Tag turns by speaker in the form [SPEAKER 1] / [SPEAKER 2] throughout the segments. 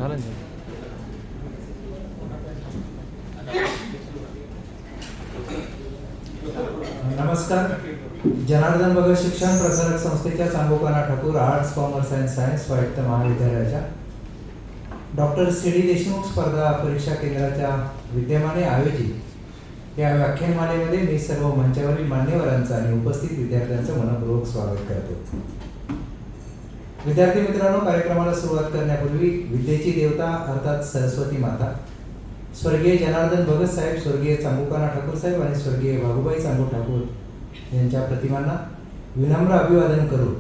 [SPEAKER 1] झालं ना.
[SPEAKER 2] नमस्कार. जनार्दन भगत शिक्षण प्रसारक संस्थेच्या सांगोपाना Thakur arts commerce and science स्वायत्त महाविद्यालयाच्या डॉक्टर सी डी देशमुख स्पर्धा परीक्षा केंद्राच्या विद्यमाने आयोजित या व्याख्यानमालेमध्ये मी सर्व मंचावरील मान्यवरांचं आणि उपस्थित विद्यार्थ्यांचं मनपूर्वक स्वागत करतो. विद्यार्थी मित्रांनो, कार्यक्रमाला सुरुवात करण्यापूर्वी विद्येची देवता अर्थात सरस्वती माता, स्वर्गीय जनार्दन भगत साहेब, स्वर्गीय चांगोपाना ठाकूर साहेब आणि स्वर्गीय वाघुबाई चांगो ठाकूर यांच्या प्रतिमांना विनम्र अभिवादन करून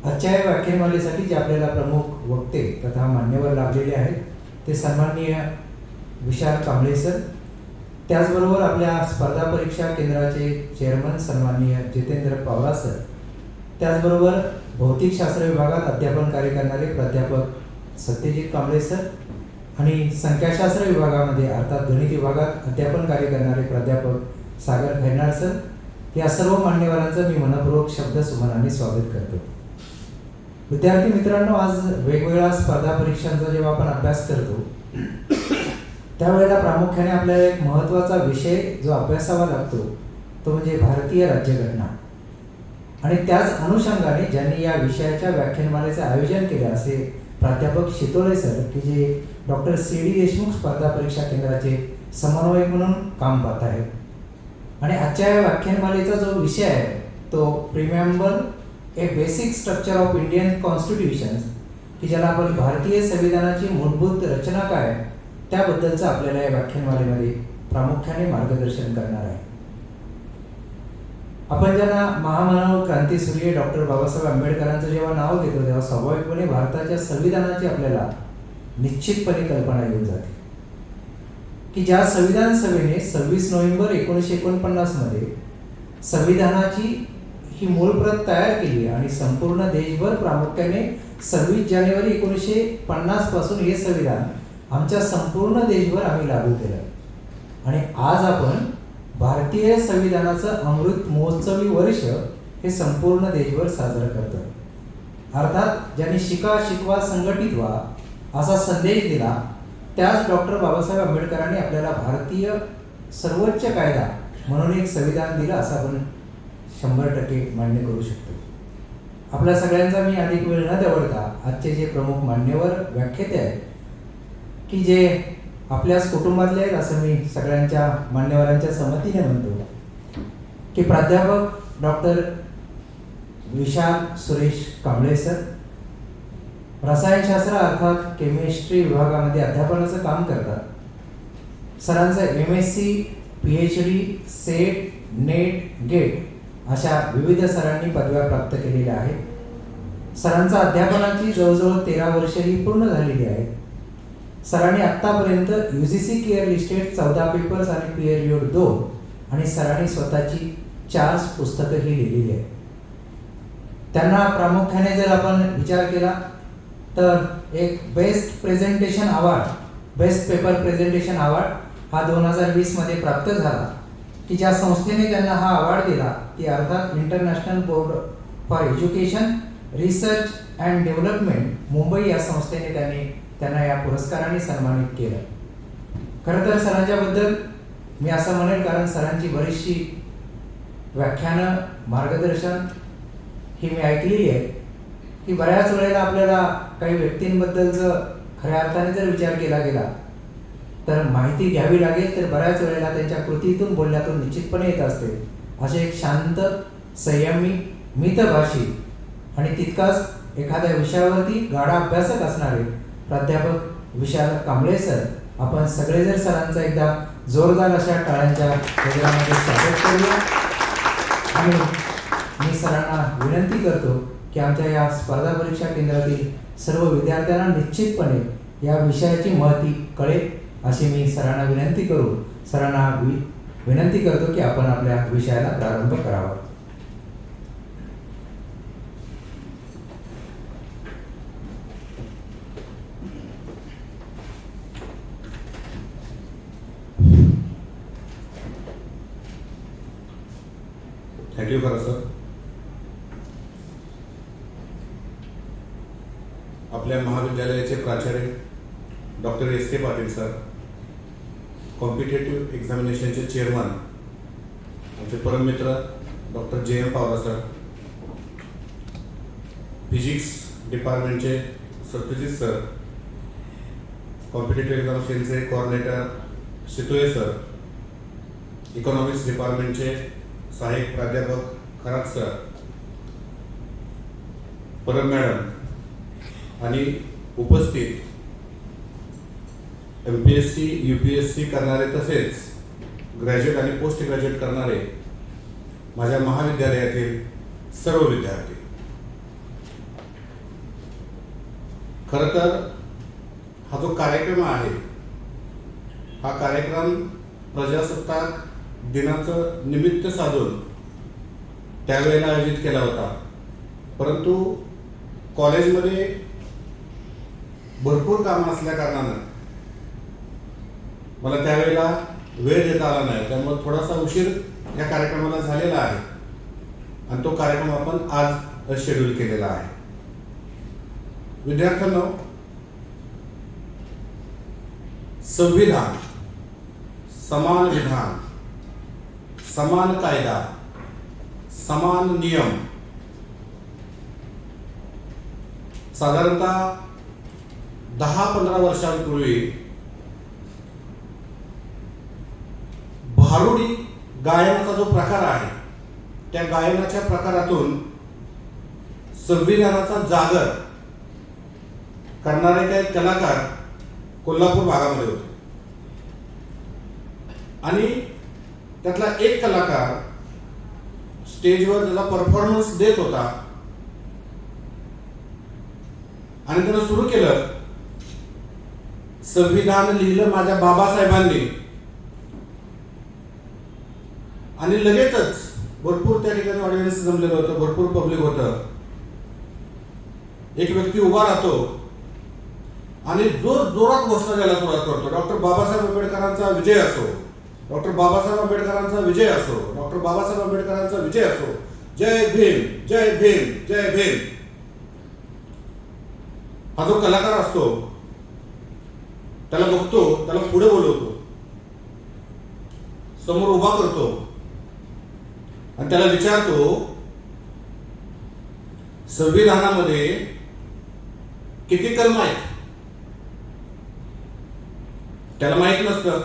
[SPEAKER 2] आजच्या या व्याख्यानमालेसाठी जे आपल्याला प्रमुख वक्ते तथा मान्यवर लाभलेले आहेत ते सन्माननीय विशाल कांबळे सर, त्याचबरोबर आपल्या स्पर्धा परीक्षा केंद्राचे चेअरमन सन्माननीय जितेंद्र पवार सर, त्याचबरोबर भौतिकशास्त्र विभागात अध्यापन कार्य करणारे प्राध्यापक सत्यजित कांबळे सर आणि संख्याशास्त्र विभागामध्ये अर्थात गणित विभागात अध्यापन कार्य करणारे प्राध्यापक सागर खैरनार सर, या सर्व मान्यवरांचं मी मनपूर्वक शब्द सुमनाने स्वागत करतो. विद्यार्थी मित्रांनो, आज वेगवेगळ्या स्पर्धा परीक्षांचा जेव्हा आपण अभ्यास करतो त्यावेळेला प्रामुख्याने आपल्याला एक महत्त्वाचा विषय जो अभ्यासावा लागतो तो म्हणजे भारतीय राज्यघटना. आणि त्याच अनुषंगाने ज्यांनी या विषयाच्या व्याख्यानमालेचे आयोजन केले असे प्राध्यापक शितोळे सर, की जे डॉक्टर सी डी देशमुख स्पर्धा परीक्षा केंद्राचे समन्वयक म्हणून काम पाहत आहेत. आणि आजच्या या व्याख्यानमालेचा जो विषय आहे तो preamble a basic structure of Indian constitution, की ज्याला आपण भारतीय संविधानाची मूलभूत रचना काय त्याबद्दलचं आपल्याला या व्याख्यानमालेमध्ये प्रामुख्याने मार्गदर्शन करणार आहे. आपण ज्यांना महामानव क्रांतीसूर्य डॉक्टर बाबासाहेब आंबेडकरांचं जेव्हा नाव घेतो तेव्हा स्वाभाविकपणे भारताच्या संविधानाची आपल्याला निश्चितपणे कल्पना येऊन जाते, की ज्या संविधान सभेने 26 नोव्हेंबर 1949 मध्ये संविधानाची ही मूळ प्रत तयार केली आणि संपूर्ण देशभर प्रामुख्याने 26 जानेवारी 1950 पासून हे संविधान आमच्या संपूर्ण देशभर आम्ही लागू केलं. आणि आज आपण भारतीय संविधानाचं अमृत महोत्सवी वर्ष हे संपूर्ण देशभर साजरं करतो. अर्थात ज्यांनी शिका शिकवा संघटित व्हा असा संदेश दिला त्याच डॉक्टर बाबासाहेब आंबेडकरांनी आपल्याला भारतीय सर्वोच्च कायदा म्हणून एक संविधान दिलं असं आपण 100% मान्य करू शकतो. आपल्या सगळ्यांचा मी अधिक वेळ न दवडता आजचे जे प्रमुख मान्यवर व्याख्याते आहेत की जे आपल्याच कुटुंबातले आहेत असं मी सगळ्यांच्या मान्यवरांच्या संमतीने म्हणतो, की प्राध्यापक डॉक्टर विशाल सुरेश कांबळे सर, रसायनशास्त्र अर्थात केमिस्ट्री विभागामध्ये अध्यापनाचं काम करतात. सरांचं MSc, PhD, SET, NET, GATE अशा विविध सरांनी पदव्या प्राप्त केलेल्या आहेत. सरांचा अध्यापनाची जवळजवळ 13 वर्षे ही पूर्ण झालेली आहेत. सरांनी आत्तापर्यंत UGC केअर लिस्टेड 14 पेपर्स आणि पीअर रिव्ह्यूड 2 आणि सरांनी स्वतःची 4 पुस्तकं ही लिहिलेली आहेत. त्यांना प्रामुख्याने जर आपण विचार केला तर एक best presentation award, best paper presentation award हा 2020 मध्ये प्राप्त झाला, की ज्या संस्थेने त्यांना हा अवॉर्ड दिला ती अर्थात international board for education research and development Mumbai या संस्थेने त्यांना या पुरस्काराने सन्मानित केलं. खरं तर सरांच्याबद्दल मी असं म्हणेल, कारण सरांची बरीचशी व्याख्यानं मार्गदर्शन ही मी ऐकलेली आहे, की बऱ्याच वेळेला आपल्याला काही व्यक्तींबद्दलचं खऱ्या अर्थाने जर विचार केला गेला तर माहिती घ्यावी लागेल, तर बऱ्याच वेळेला त्यांच्या कृतीतून बोलण्यातून निश्चितपणे येत असते. असे एक शांत, संयमी, मितभाषी आणि तितकाच एखाद्या विषयावरती गाढा अभ्यासक असणारे प्राध्यापक विशाल कांबळे सर, आपण सगळे जर सरांचा एकदा जोरदार अशा टाळ्यांच्या गजरामध्ये स्वागत करूया. आणि मी सरांना विनंती करतो की आमच्या या स्पर्धा परीक्षा केंद्रातील सर्व विद्यार्थ्यांना निश्चितपणे या विषयाची महती कळेल अशी मी सरांना विनंती विनंती करतो की आपण आपल्या विषयाला प्रारंभ करावा.
[SPEAKER 3] थँक्यू खरं सर. आपल्या महाविद्यालयाचे प्राचार्य doctor S K Patil sir, competitive एक्झामिनेशनचे चेअरमन आमचे परममित्र doctor J M Pawar sir, physics डिपार्टमेंटचे सत्यजित सर, कॉम्पिटेटिव्ह एक्झामिनेशनचे कोऑर्डिनेटर शितोळे सर, इकॉनॉमिक्स डिपार्टमेंटचे सहाय्यक प्राध्यापक खरात सर, परम मॅडम आणि उपस्थित MPSC UPSC करणारे तसेच ग्रॅज्युएट आणि पोस्ट ग्रॅज्युएट करणारे माझ्या महाविद्यालयातील सर्व विद्यार्थी, खरं तर हा जो कार्यक्रम आहे हा कार्यक्रम प्रजासत्ताक दिनाचं निमित्त साधून त्यावेळेला आयोजित केला होता, परंतु कॉलेजमध्ये भरपूर कामं असल्या कारणानं मला त्यावेळेला वेळ देता आला नाही, त्यामुळे थोडासा उशीर या कार्यक्रमाला झालेला आहे आणि तो कार्यक्रम आपण आज शेड्यूल केलेला आहे. विद्यार्थ्यांनो, संविधान, समान विधान, समान कायदा, समान नियम साधारणतः 10-15 वर्षांपूर्वी भारुडी गायनाचा जो प्रकार आहे त्या गायनाच्या प्रकारातून संविधानाचा जागर करणारे काही कलाकार कोल्हापूर भागामध्ये होते आणि त्यातला एक कलाकार स्टेजवर त्याचा परफॉर्मन्स देत होता आणि त्यानं सुरू केलं, संविधान लिहिलं माझ्या बाबासाहेबांनी, आणि लगेचच भरपूर त्या ठिकाणी ऑडियन्स जमलेलं होतं, भरपूर पब्लिक होतं. एक व्यक्ती उभा राहतो आणि जोरात घोषणा द्यायला सुरुवात करतो, डॉक्टर बाबासाहेब आंबेडकरांचा विजय असो, डॉक्टर बाबासाहेब आंबेडकरांचा विजय असो, डॉक्टर बाबासाहेब आंबेडकरांचा विजय असो, जय भीम, जय भीम, जय भीम. हा जो कलाकार असतो त्याला बघतो, त्याला पुढे बोलवतो, समोर उभा करतो आणि त्याला विचारतो, संविधानामध्ये किती कलम आहेत? त्याला माहित नसतं.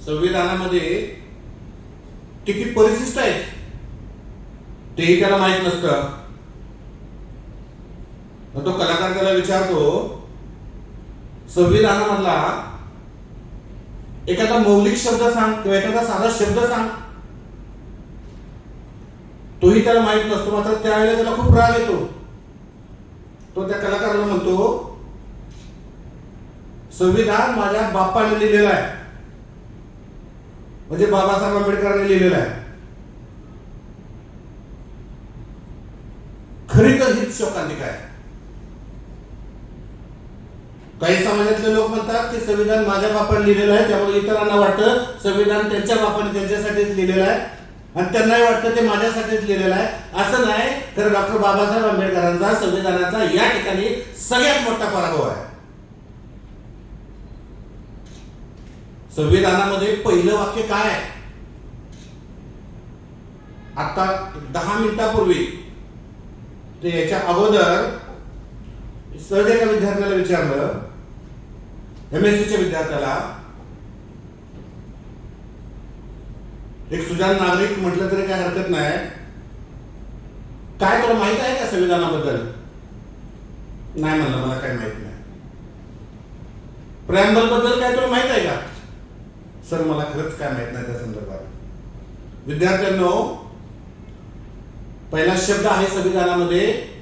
[SPEAKER 3] संविधानामध्ये किती परिशिष्ट आहेत तेही त्याला माहित नसतं. तो कलाकार त्याला विचारतो, संविधानामधला एखादा मौलिक शब्द सांग किंवा एखादा साधा शब्द सांग. तोही त्याला माहित नसतो. मात्र त्यावेळेला त्याला खूप राग येतो. तो त्या कलाकाराला म्हणतो, संविधान माझ्या बापाने लिहिलेलं आहे, म्हणजे बाबासाहेब आंबेडकरांनी लिहिलेलं आहे. खरी तर हीच शोकांतिका आहे. काही समाजातले लोक म्हणतात की संविधान माझ्या बापाने लिहिलेलं आहे, त्यामुळे इतरांना वाटतं संविधान त्यांच्या बापाने त्यांच्यासाठीच लिहिलेलं आहे आणि त्यांनाही वाटतं ते माझ्यासाठीच लिहिलेलं आहे. असं नाही, तर डॉक्टर बाबासाहेब आंबेडकरांचा संविधानाचा या ठिकाणी सगळ्यात मोठा पराभव आहे. संविधानामध्ये पहिलं वाक्य काय आहे? आता 10 मिनिटापूर्वी ते याच्या अगोदर सहज एका विद्यार्थ्याला विचारलं, MSc च्या विद्यार्थ्याला, एक सुजाण नागरिक म्हटलं तरी काय हरकत नाही, काय तुला माहित आहे का संविधानाबद्दल? नाही म्हणलं, मला काय माहित नाही. प्रेम्बल बद्दल काय तुला माहित आहे का? सर मला खरंच काय माहित नाही त्या संदर्भात. विद्यार्थ्यांनो, पहिला शब्द आहे संविधानामध्ये,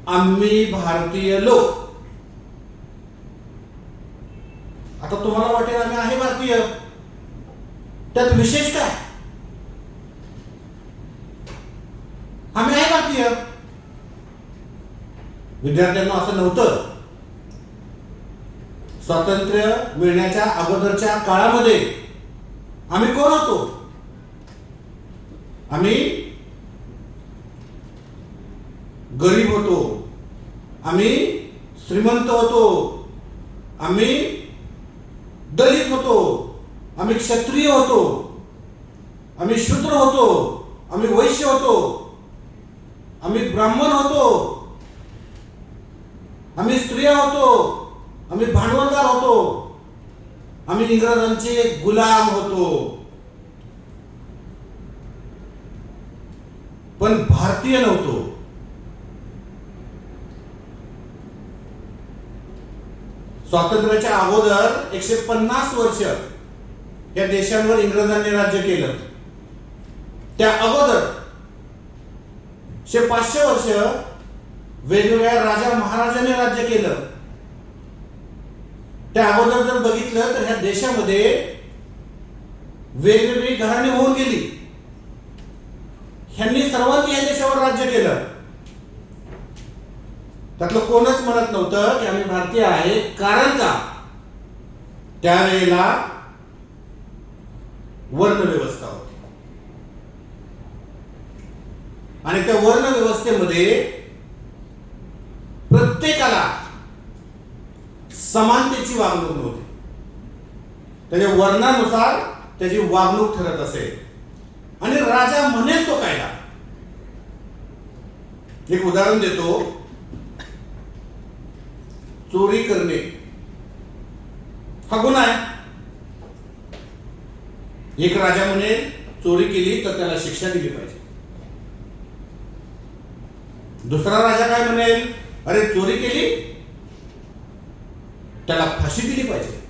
[SPEAKER 3] आम्ही भारतीय लोक. आता तुम्हाला वाटेल आम्ही आहे भारतीय, त्यात विशेष काय? आम्ही आहे भारतीय. विद्यार्थ्यांना असं नव्हतं. स्वातंत्र्य मिळण्याच्या अगोदरच्या काळामध्ये आम्ही कोण होतो? आम्ही गरीब होतो, आम्ही श्रीमंत होतो, आम्ही दलित होतो, आम्ही क्षत्रिय होतो, आम्ही शूद्र होतो, आम्ही वैश्य होतो, आम्ही ब्राह्मण होतो, आम्ही स्त्रिया होतो, आम्ही भांडवलदार होतो, आम्ही इंग्रजांचे गुलाम होतो, पण भारतीय नव्हतो. स्वातंत्र्याच्या अगोदर 150 वर्ष या देशांवर इंग्रजांनी राज्य केलं. त्या अगोदर 500 वर्ष वेगवेगळ्या राजा महाराजांनी राज्य केलं. त्या अगोदर जर बघितलं तर ह्या देशामध्ये वेगवेगळी घराणी होऊन गेली. ह्यांनी सर्वांनी या देशावर राज्य केलं. त्यातलं कोणच म्हणत नव्हतं की आम्ही भारतीय आहे. कारण का त्यावेळेला वर्ण व्यवस्था होती आणि त्या वर्ण व्यवस्थेमध्ये प्रत्येकाला समानतेची वागणूक नव्हती. त्याच्या वर्णानुसार त्याची वागणूक ठरत असे आणि राजा म्हणेल तो कायदा. एक उदाहरण देतो. चोरी करणे हा गुन्हा आहे. एक राजा म्हणेल चोरी केली तर त्याला शिक्षा दिली पाहिजे. दुसरा राजा काय म्हणेल, अरे चोरी केली त्याला फाशी दिली पाहिजे.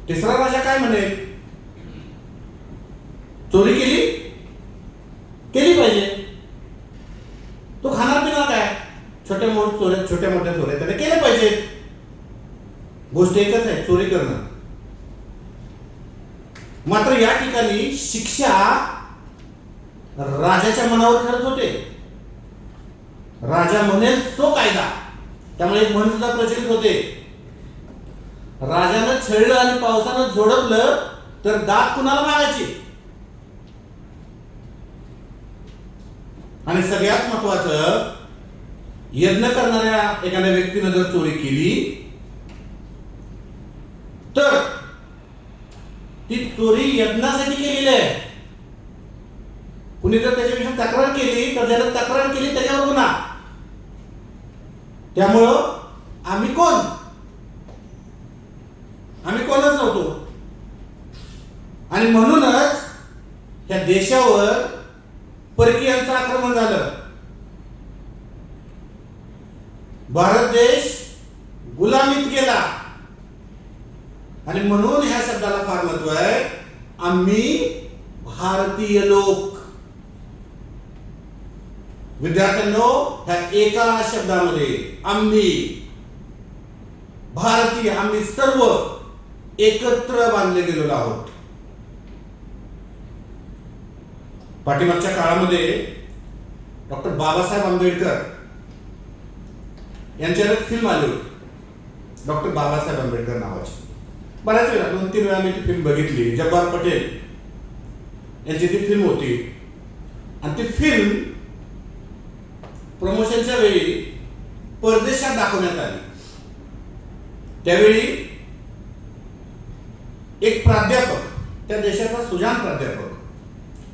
[SPEAKER 3] तिसरा राजा काय म्हणेल, चोरी केली पाहिजे, तो खाणार पिणार काय, छोटे मोठे चोऱ्या त्याने केले पाहिजेत. गोष्ट एकच आहे, चोरी करणं. मात्र या ठिकाणी शिक्षा राजाच्या मनावर ठरत होते. राजा म्हणेल तो कायदा. त्यामुळे एक म्हण सुद्धा प्रचलित होते, राजानं छळलं आणि पावसानं झोडपलं तर दात कुणाला मागायची. आणि सगळ्यात महत्वाचं, यज्ञ करणाऱ्या एखाद्या व्यक्तीने जर चोरी केली तर ती चोरी यज्ञासाठी केलेली आहे. कुणी जर त्याच्याविषयी तक्रार केली तर ज्याने तक्रार केली त्याच्यावर गुन्हा. त्यामुळं आम्ही कोणच नव्हतो. आणि म्हणूनच या देशावर परकीयांचं आक्रमण झालं. भारत देश गुलामीत गेला. आणि म्हणून ह्या शब्दाला फार महत्व आहे. आम्ही भारतीय लोक. विद्यार्थ्यांनो, ह्या एका शब्दामध्ये आम्ही भारतीय, आम्ही सर्व एकत्र बांधले गेलेलो आहोत. पाठीमागच्या काळामध्ये डॉक्टर बाबासाहेब आंबेडकर यांच्यावर एक फिल्म आली होती, डॉक्टर बाबासाहेब आंबेडकर नावाची. बऱ्याच वेळा 2-3 वेळा मी ती फिल्म बघितली. जब्बार पटेल यांची ती फिल्म होती. आणि ती फिल्म प्रमोशनच्या वेळी परदेशात दाखवण्यात आली. त्यावेळी एक प्राध्यापक, त्या देशाचा सुजाण प्राध्यापक,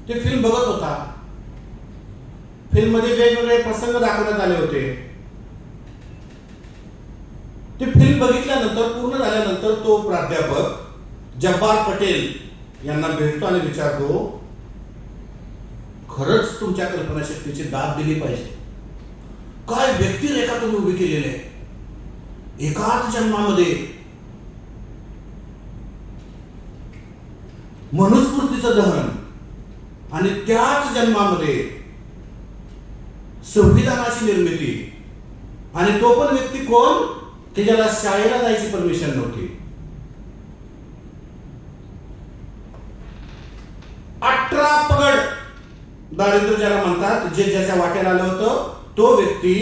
[SPEAKER 3] ते फिल्म बघत होता. फिल्म मध्ये वेगवेगळे प्रसंग दाखवण्यात आले होते. ते फिल्म बघितल्यानंतर, पूर्ण झाल्यानंतर तो प्राध्यापक जब्बार पटेल यांना भेटतो आणि विचारतो, खरंच तुमच्या कल्पनाशक्तीची दाद दिली पाहिजे. काय व्यक्तिरेखा तुम्ही उभी केलेली आहे. एकाच जन्मामध्ये मनुस्मृतीचं दहन आणि त्याच जन्मामध्ये संविधानाची निर्मिती. आणि तो पण व्यक्ती कोण, की ज्याला शाळेला जायची परमिशन नव्हती. 18 पगड दारिद्र्य ज्याला म्हणतात, जे ज्याच्या वाटेला आलं होतं, तो व्यक्ती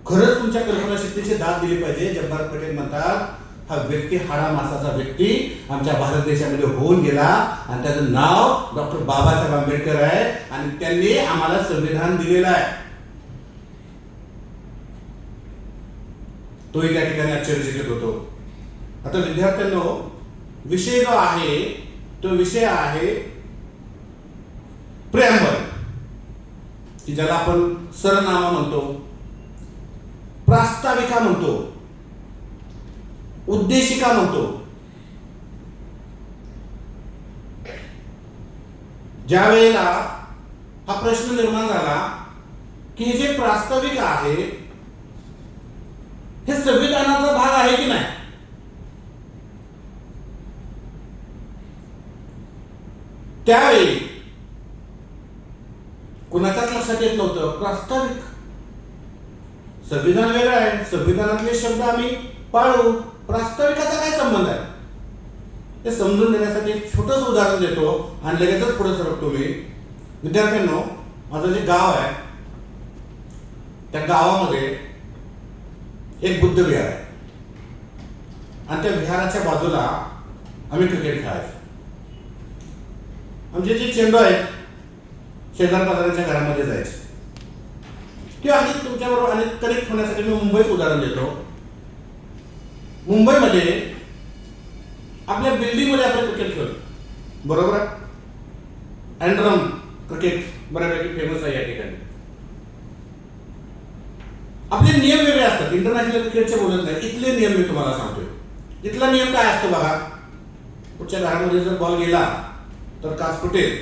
[SPEAKER 3] खरंच तुमच्या कल्पनाशक्तीची दाद दिली पाहिजे. जब्बार पटेल म्हणतात, हा व्यक्ती हाडामासाचा व्यक्ती आमच्या भारत देशामध्ये होऊन गेला आणि त्याचं नाव डॉक्टर बाबासाहेब आंबेडकर आहे आणि त्यांनी आम्हाला संविधान दिलेलं आहे. तोही त्या ठिकाणी आश्चर्यचकित होतो. आता विद्यार्थ्यांनो, विषय जो आहे तो विषय आहे प्रेअम्बल, की ज्याला आपण सरनामा म्हणतो, प्रास्ताविका म्हणतो, उद्देशिका म्हणतो. ज्या वेळेला हा प्रश्न निर्माण झाला की हे जे प्रास्ताविका आहे हे संविधानाचा भाग आहे की नाही, त्यावेळी कुणाच्याच लक्षात येत नव्हतं प्रास्ताविक. संविधान वेगळं आहे, संविधानातले शब्द आम्ही पाळू, प्रास्ताविकाचा काय संबंध आहे ते समजून देण्यासाठी एक छोटंसं उदाहरण देतो आणि लगेचच पुढे सरकतो मी. विद्यार्थ्यांनो, माझं जे गाव आहे त्या गावामध्ये एक बुद्ध विहार आहे आणि त्या विहाराच्या बाजूला आम्ही क्रिकेट खेळायचो. आमचे जे चेंडू आहेत शेजार पाजाराच्या घरामध्ये जायचे किंवा आणि तुमच्याबरोबर अनेक कनेक्ट होण्यासाठी मी मुंबईचं उदाहरण देतो. मुंबईमध्ये आपल्या बिल्डिंगमध्ये आपण क्रिकेट खेळतो, बरोबर आहे. अँड्रम क्रिकेट बऱ्यापैकी फेमस आहे या ठिकाणी. आपले नियम वेगळे असतात, इंटरनॅशनल क्रिकेटचे बोलत नाही. इथले नियम मी तुम्हाला सांगतोय. इथला नियम काय असतो बघा. पुढच्या घरामध्ये जर बॉल गेला तर काच फुटेल,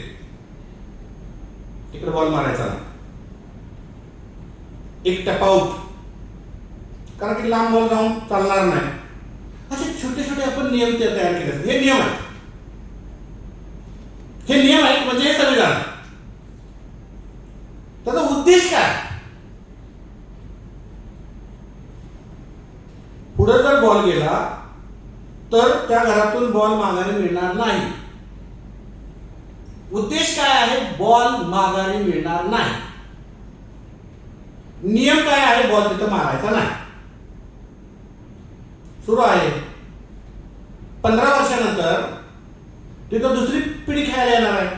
[SPEAKER 3] तिकडे बॉल मारायचा नाही. एक टॅप आउट, कारण की लांब बॉल जाऊन चालणार नाही. असे छोटे छोटे आपण नियम तयार केले असतात. हे नियम आहेत, हे नियम आहेत म्हणजे हे संविधान. त्याचा उद्देश काय? पुढे जर बॉल गेला तर त्या घरातून बॉल माघारी मिळणार नाही. उद्देश काय आहे? बॉल माघारी मिळणार नाही. नियम काय आहे? बॉल तिथं मारायचा नाही. सुरू आहे 15 वर्षानंतर तिथं दुसरी पिढी खेळायला येणार आहे.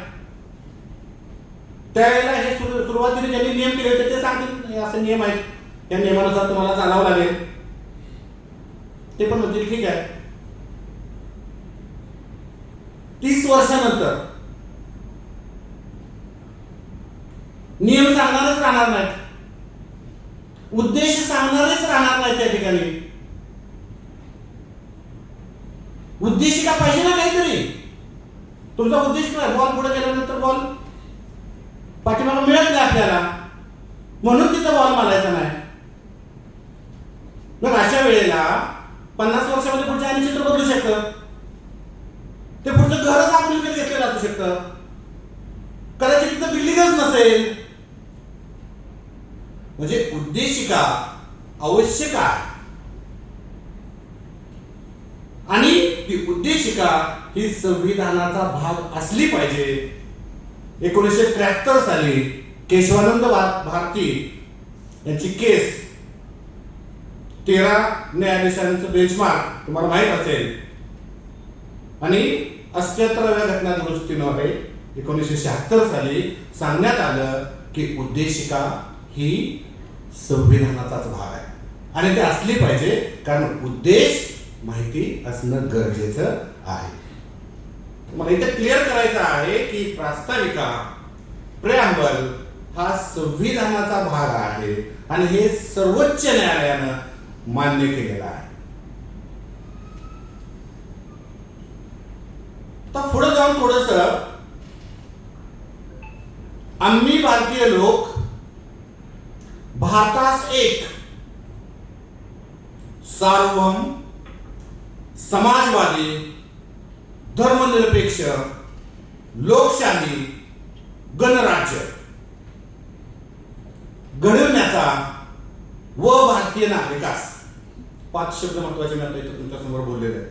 [SPEAKER 3] त्यावेळेला हे सुरुवातीला ज्यांनी नियम केले होते ते सांगतील असे नियम आहेत, या नियमानुसार तुम्हाला चालावं लागेल. ते पण म्हणतील ठीक आहे. 30 वर्षानंतर नियम सांगणारच राहणार नाहीत, उद्देश सांगणारच राहणार नाहीत. त्या ठिकाणी उद्देशिका पाहिजे ना काहीतरी. तुमचा उद्देश काय? बॉल पुढे गेल्यानंतर बॉल पाठीमागे मिळत नाही आपल्याला, म्हणून तिथं बॉल मारायचा नाही. मग अशा वेळेला 50 वर्षामध्ये पुढच्या आणि चित्र बदलू शकतं. ते पुढचं घरच आपण विकत घेतलेलं असू शकतं, कदाचित तिथं बिल्डिंगच नसेल. म्हणजे उद्देशिका आवश्यक आहे आणि ती उद्देशिका ही संविधानाचा भाग असली पाहिजे. 1973 साली केशवानंद भारती यांची केस 13 न्यायाधीशांचं बेंचमार्क तुम्हाला माहित असेल आणि 78व्या घटना दुरुस्तीमध्ये 1976 साली सांगण्यात आलं की उद्देशिका ही संविधानाचाच भाग आहे आणि ते असली पाहिजे, कारण उद्देश माहिती असणं गरजेचं आहे. मला इथे क्लिअर करायचं आहे की प्रास्ताविका, प्रेअम्बल हा संविधानाचा भाग आहे आणि हे सर्वोच्च न्यायालयानं मान्य केलेलं आहे. तर पुढे जाऊन थोडस आम्ही भारतीय लोक भारतास एक सार्वभौम, समाजवादी, धर्मनिरपेक्ष, लोकशाही गणराज्य घडवण्याचा व भारतीय नागरिकास 5 शब्द महत्वाचे मी आता इथं तुमच्या समोर बोललेले आहेत.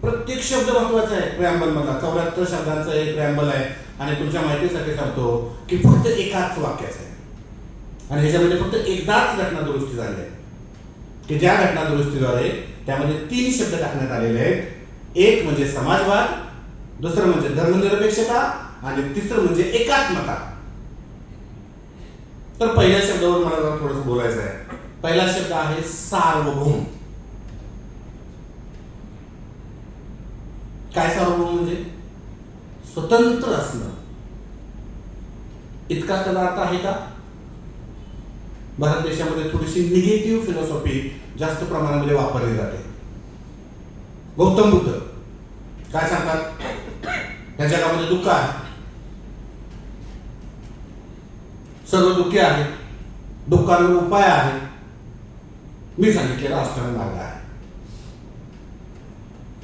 [SPEAKER 3] प्रत्येक शब्द महत्वाचा आहे. प्रेअम्बल मधला 74 शब्दांचा एक प्रेअम्बल आहे आणि तुमच्या माहितीसाठी सांगतो की फक्त एकाच वाक्याचं आहे आणि ह्याच्यामध्ये फक्त एकदाच घटना दुरुस्ती झाली आहे की ज्या घटना दुरुस्तीद्वारे त्यामध्ये 3 शब्द टाकण्यात आलेले आहेत. एक म्हणजे समाजवाद, दुसरं म्हणजे धर्मनिरपेक्षता आणि तिसरं म्हणजे एकात्मता. तर पहिल्या शब्दावर मला थोडंसं बोलायचं आहे. पहिला शब्द आहे सार्वभौम. काय सार्वभौम म्हणजे? स्वतंत्र असणं. इतका त्याला अर्थ आहे का? भारत देशामध्ये थोडीशी निगेटिव्ह फिलॉसॉफी जास्त प्रमाणामध्ये वापरली जाते. गौतम बुद्ध काय सांगतात? या जगामध्ये दुःख आहे, सर्व दुःखी आहे, दुःखावर उपाय आहे, मी सांगितलेला अष्टांग मार्ग आहे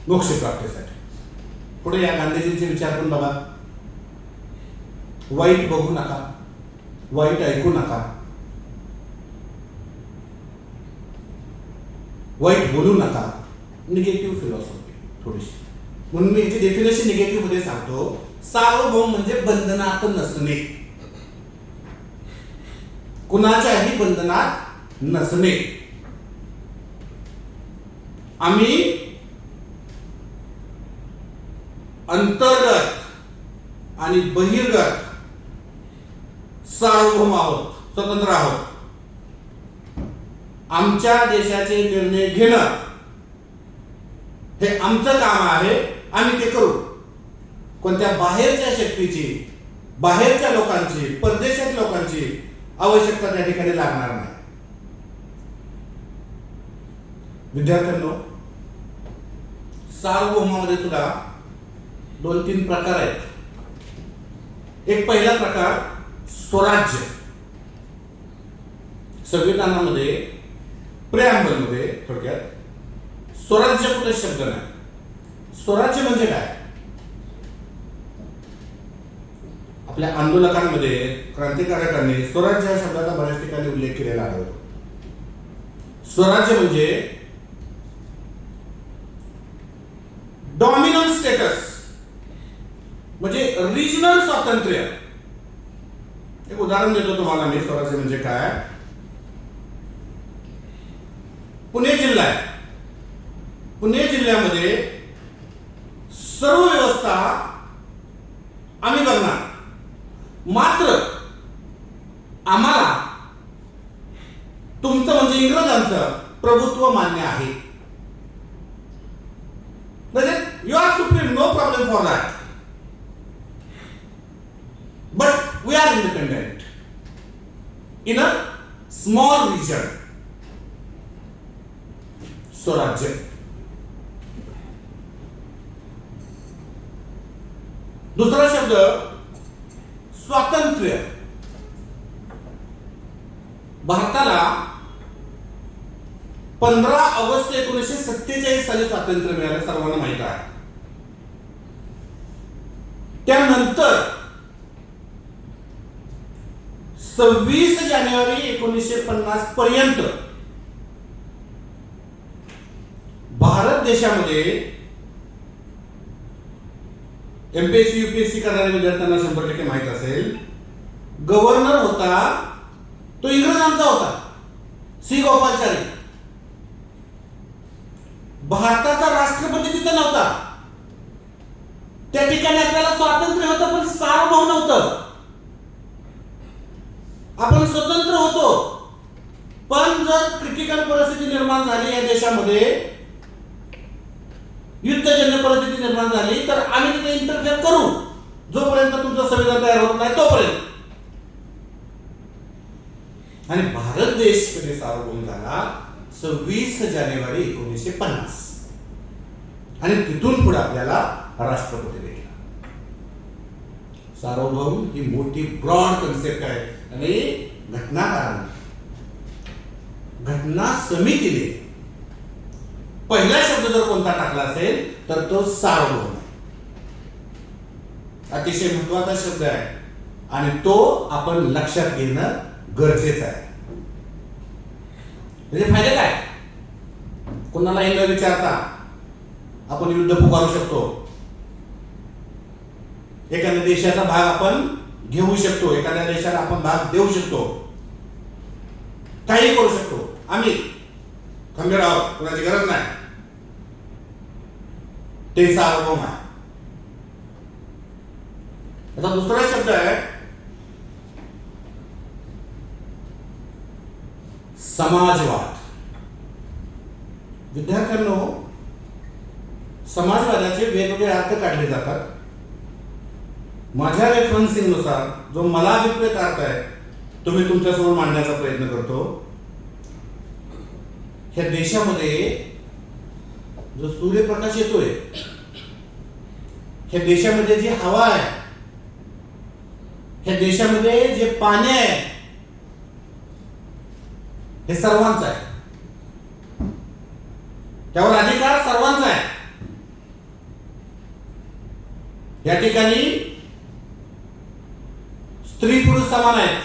[SPEAKER 3] मोक्ष प्राप्तीसाठी. पुढे या गांधीजींचे विचार करून बघा. वाईट बघू नका, वाईट ऐकू नका, वाईट बोलू नका. निगेटिव्ह फिलॉसॉफी थोडीशी. म्हणून मी याची डेफिनेशन निगेटिव्ह मध्ये सांगतो. सार्वभौम म्हणजे बंधनात नसणे, कुणाच्याही बंधनात नसणे. आम्ही अंतर्गत आणि बहिर्गत सार्वभौम आहोत, स्वतंत्र आहोत. आमच्या देशाचे निर्णय घेणं हे आमचं काम आहे, आम्ही ते करू. कोणत्या बाहेरच्या शक्तीची, बाहेरच्या लोकांची, परदेशात लोकांची आवश्यकता त्या ठिकाणी लागणार नाही. विद्यार्थ्यांनो, सार्वभौमामध्ये सुद्धा 2-3 प्रकार आहेत. एक पहिला प्रकार स्वराज्य. संविधानामध्ये प्रेअम्बल मध्ये थोडक्यात स्वराज्य कुठे शब्द नाही. स्वराज्य म्हणजे काय? आपल्या आंदोलकांमध्ये क्रांतिकारकांनी स्वराज्य या शब्दाचा बऱ्याच ठिकाणी उल्लेख केलेला आढळतो. स्वराज्य म्हणजे डॉमिनन्स स्टेटस, म्हणजे रिजनल स्वातंत्र्य. एक उदाहरण देतो तुम्हाला मी. स्वराज्य म्हणजे काय? पुणे जिल्हा आहे. पुणे जिल्ह्यामध्ये सर्व व्यवस्था आम्ही करणार, मात्र आम्हाला तुमचं म्हणजे इंग्रजांचं प्रभुत्व मान्य आहे. म्हणजे you are supreme, no problem for that, but we are independent in a small region. स्वराज्य. दुसरा शब्द स्वातंत्र्य. भारताला 15 ऑगस्ट 1947 साली स्वातंत्र्य मिळालं, सर्वांना माहित आहे. त्यानंतर 26 जानेवारी 1950 पर्यंत भारत देशामध्ये एमपीएससी यूपीएससी करणाऱ्या विद्यार्थ्यांना 100% माहित असेल, गव्हर्नर होता तो इंग्रजांचा होता, सी गोपालचारी. भारताचा राष्ट्रपती तिथे नव्हता. त्या ठिकाणी आपल्याला स्वातंत्र्य होतं, पण सार्वभौम नव्हतं. आपण स्वतंत्र होतो, पण जर क्रिटिकल परिस्थिती निर्माण झाली या देशामध्ये, युद्धजन्य परिस्थिती निर्माण झाली, तर आम्ही तिथे इंटरफेअर करू, जोपर्यंत तुमचं संविधान तयार होत नाही तोपर्यंत. आणि भारत देश कधी सार्वभौम झाला? 26 जानेवारी 1950. आणि तिथून पुढे आपल्याला राष्ट्रपती भेटला. सार्वभौम ही मोठी ब्रॉड कन्सेप्ट आहे. आणि घटनाकारांनी, घटना समितीने पहिला शब्द जर कोणता टाकला असेल तर तो सार्वभौम आहे. अतिशय महत्वाचा शब्द आहे आणि तो आपण लक्षात घेणं गरजेचं आहे. म्हणजे फायदे काय? कोणालाही न विचारता आपण युद्ध पुकारू शकतो. एखाद्या देशाचा भाग आपण घेऊ शकतो, एखाद्या देशाला आपण भाग देऊ शकतो, काही करू शकतो. आम्ही खंबीर आहोत, कोणाची गरज नाही. ते सार्वभौम आहे. आता दुसरा शब्द आहे समाजवाद. विद्यार्थ्यांनो, समाजवादाचे वेगवेगळे अर्थ काढले जातात. माझ्या रेफरन्सिंग नुसार जो मला अभिप्रेत अर्थ आहे तो मी तुमच्यासमोर मांडण्याचा प्रयत्न करतो. ह्या देशामध्ये जो सूर्यप्रकाश येतोय, ह्या देशामध्ये जी हवा आहे, ह्या देशामध्ये जे पाणी आहे, हे सर्वांचं आहे. त्यावर अधिकार सर्वांचा आहे. या ठिकाणी स्त्री पुरुष समान आहेत.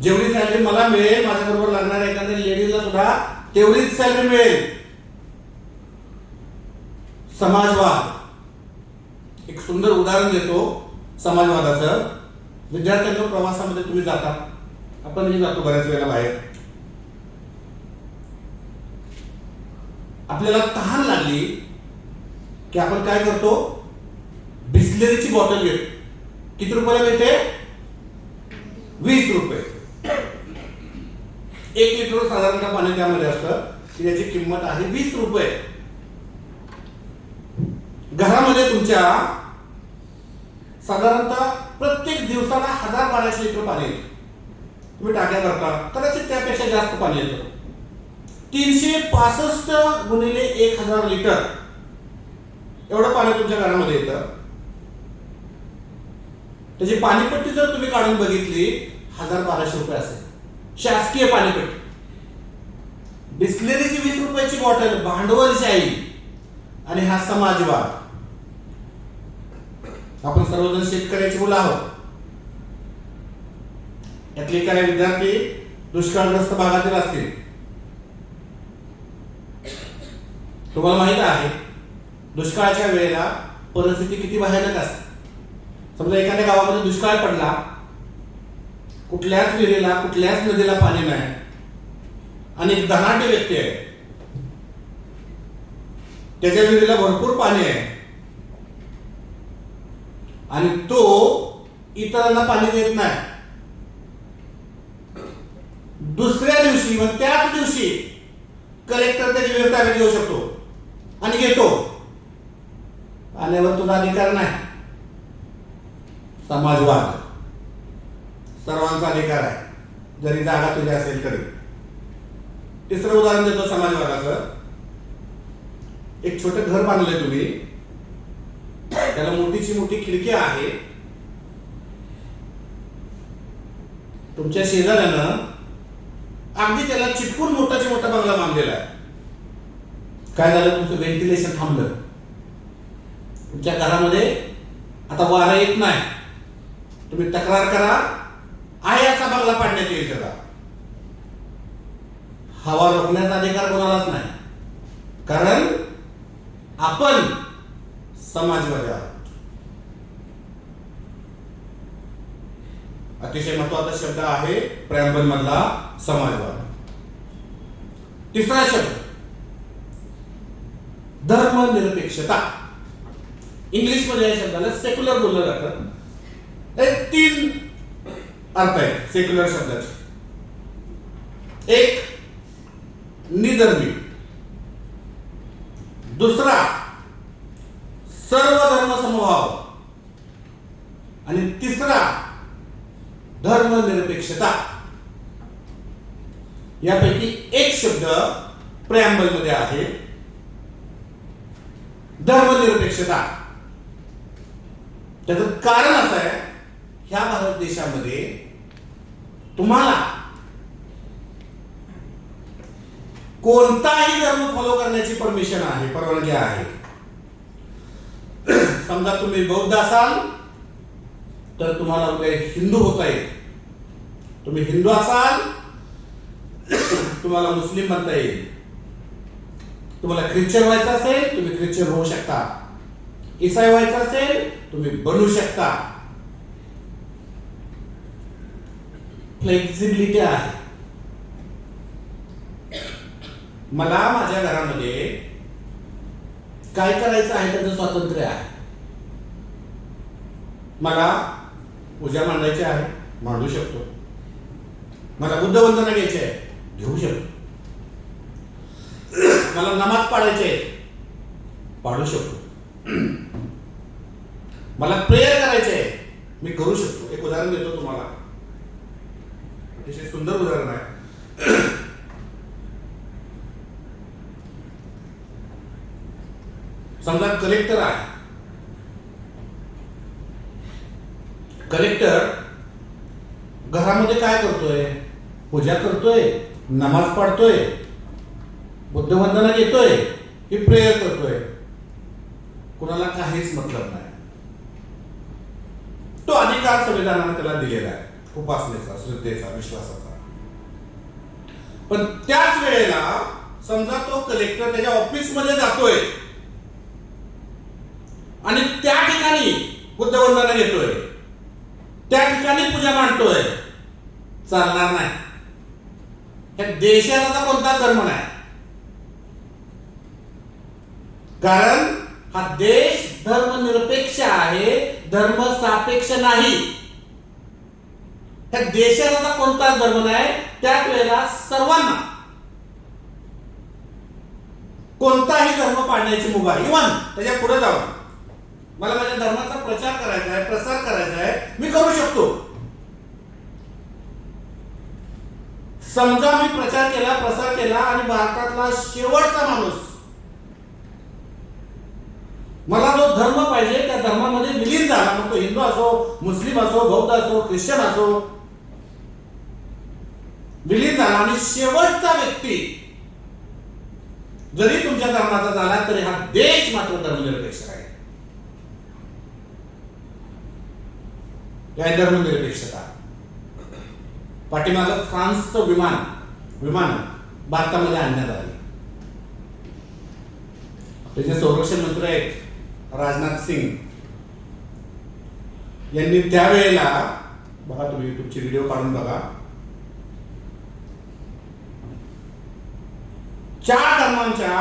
[SPEAKER 3] जेवढी सॅलरी मला मिळेल, माझ्याबरोबर लागणाऱ्या एखाद्या लेडीजला सुद्धा तेवढीच सॅलरी मिळेल. समाजवाद एक सुंदर उदाहरण देतो समाजवादाचं. विद्यार्थ्यांना प्रवासामध्ये तुम्ही जाता, आपणही जातो बऱ्याच वेळेला बाहेर. आपल्याला तहान लागली की आपण काय करतो, बिस्लेरीची बॉटल घेतो. किती रुपयाला मिळते? 20 रुपये. 1 लिटर साधारणतः पाणी त्यामध्ये असतं की त्याची किंमत आहे 20 रुपये. घरामध्ये तुमच्या साधारणतः प्रत्येक दिवसाला 1000-1200 लिटर पाणी येतं. तुम्ही टाक्या भरता, कदाचित त्यापेक्षा जास्त पाणी येतं. 365 गुणिले 1000 लिटर एवढं पाणी तुमच्या घरामध्ये येतं. त्याची पाणीपट्टी जर तुम्ही काढून बघितली 1000-1200 रुपये असेल, शासकीय पाणीपट्टी. बिस्लेरीची 20 रुपयाची बॉटल, भांडवलशाही आणि हा समाजवाद. आपण सर्वजण शेतकऱ्याची मुलं आहोत. यातले काही विद्यार्थी दुष्काळग्रस्त भागातील असतील. तुम्हाला माहित आहे दुष्काळाच्या वेळेला परिस्थिती किती भयानक असते. समजा एखाद्या गावामध्ये दुष्काळ पडला, कुठल्याच विहिरीला, कुठल्याच नदीला पाणी नाही आणि एक धनाढ्य व्यक्ती आहे, त्याच्या विहिरीला भरपूर पाणी आहे आणि तो इतरांना पाणी देत नाही. दुसऱ्या दिवशी व त्याच दिवशी कलेक्टर त्याची विहीर ताब्यात घेऊ शकतो आणि घेतो. पाण्यावर तुझा अधिकार नाही. समाजवाद. सर्वांचा अधिकार आहे, जरी जागा तुझी असेल तरी. तिसरं उदाहरण देतो समाजवादाचं. एक छोटं घर बांधलंय तुम्ही, त्याला मोठीची मोठी खिडकी आहे. तुमच्या शेजाऱ्यानं अगदी त्याला चिटकून मोठाची मोठा बंगला बांधलेला आहे. काय झालं, तुमचं व्हेंटिलेशन थांबलं. तुमच्या घरामध्ये आता वारा येत नाही. तुम्ही तक्रार करा, आहे असा बंगला पाडण्यात येईल त्याला. हवा रोखण्याचा अधिकार कोणालाच नाही, कारण आपण समाजवादी आहोत. अतिशय महत्वाचा शब्द आहे प्रेम्बल मधला समाजवाद. तिसरा शब्द धर्मनिरपेक्षता. इंग्लिश मध्ये या शब्दाला सेक्युलर बोललं जातं. हे 3 अर्थ आहेत सेक्युलर शब्दाचे. एक निधर्मी, दुसरा सर्व धर्म समभाव आणि तिसरा धर्मनिरपेक्षता. यापैकी एक शब्द प्रेम्बल मध्ये आहे, धर्मनिरपेक्षता. त्याचं कारण असं आहे, ह्या भारत देशामध्ये तुम्हाला कोणताही धर्म फॉलो करण्याची परमिशन आहे, परवानगी आहे. समजा तुम्ही बौद्ध असाल तर तुम्हाला उद्या हिंदू होता येईल. तुम्ही हिंदू असाल तुम्हाला मुस्लिम बनता येईल. तुम्हाला ख्रिश्चन व्हायचं असेल तुम्ही ख्रिश्चन होऊ शकता. ईसाई व्हायचं असेल तुम्ही बनू शकता. फ्लेक्सिबिलिटी आहे. मला माझ्या घरामध्ये काय करायचं आहे त्याचं स्वातंत्र्य आहे. मला पूजा मांडायची आहे, मांडू शकतो. मला बुद्ध वंदना घ्यायची आहे, घेऊ शकतो. मला नमाज पाडायची आहे, पाडू शकतो. मला प्रेयर करायचे आहे, मी करू शकतो. एक उदाहरण देतो तुम्हाला, अतिशय सुंदर उदाहरण आहे. समजा कलेक्टर आहे. कलेक्टर घरामध्ये काय करतोय? पूजा करतोय, नमाज पाडतोय, बुद्धवंदना घेतोय की प्रेयर करतोय? कुणाला काहीच मतलब नाही. तो अधिकार संविधानाने त्याला दिलेला आहे, उपासनेचा, श्रद्धेचा, विश्वासाचा. पण त्याच वेळेला समजा तो कलेक्टर त्याच्या ऑफिस मध्ये जातोय आणि त्या ठिकाणी बुद्धवंदना घेतोय, त्या ठिकाणी पूजा मांडतोय, चालणार नाही. ह्या देशाचा कोणता धर्म नाही, कारण हा देश धर्मनिरपेक्ष आहे, धर्म सापेक्ष नाही. ह्या देशाचा कोणताच धर्म नाही. त्याच वेळेला सर्वांना कोणताही धर्म पाळण्याची मुभा, इव्हन त्याच्या पुढे जाऊन मला माझ्या धर्माचा प्रचार करायचा आहे, प्रसार करायचा आहे, मी करू शकतो. समजा मी प्रचार केला, प्रसार केला आणि भारतातला शेवटचा माणूस मला जो धर्म पाहिजे त्या धर्मामध्ये विलीन झाला, मग तो हिंदू असो, मुस्लिम असो, बौद्ध असो, ख्रिश्चन असो, विलीन झाला आणि शेवटचा व्यक्ती जरी तुमच्या धर्माचा झाला तरी हा देश मात्र धर्मनिरपेक्ष आहे. या धर्मनिरपेक्षता पाठीमागं फ्रान्सचं विमान भारतामध्ये आणण्यात आले. त्याचे संरक्षण मंत्री आहेत राजनाथ सिंग यांनी त्यावेळेला, बघा तुम्ही युट्यूबचे व्हिडिओ काढून बघा, 4 धर्मांच्या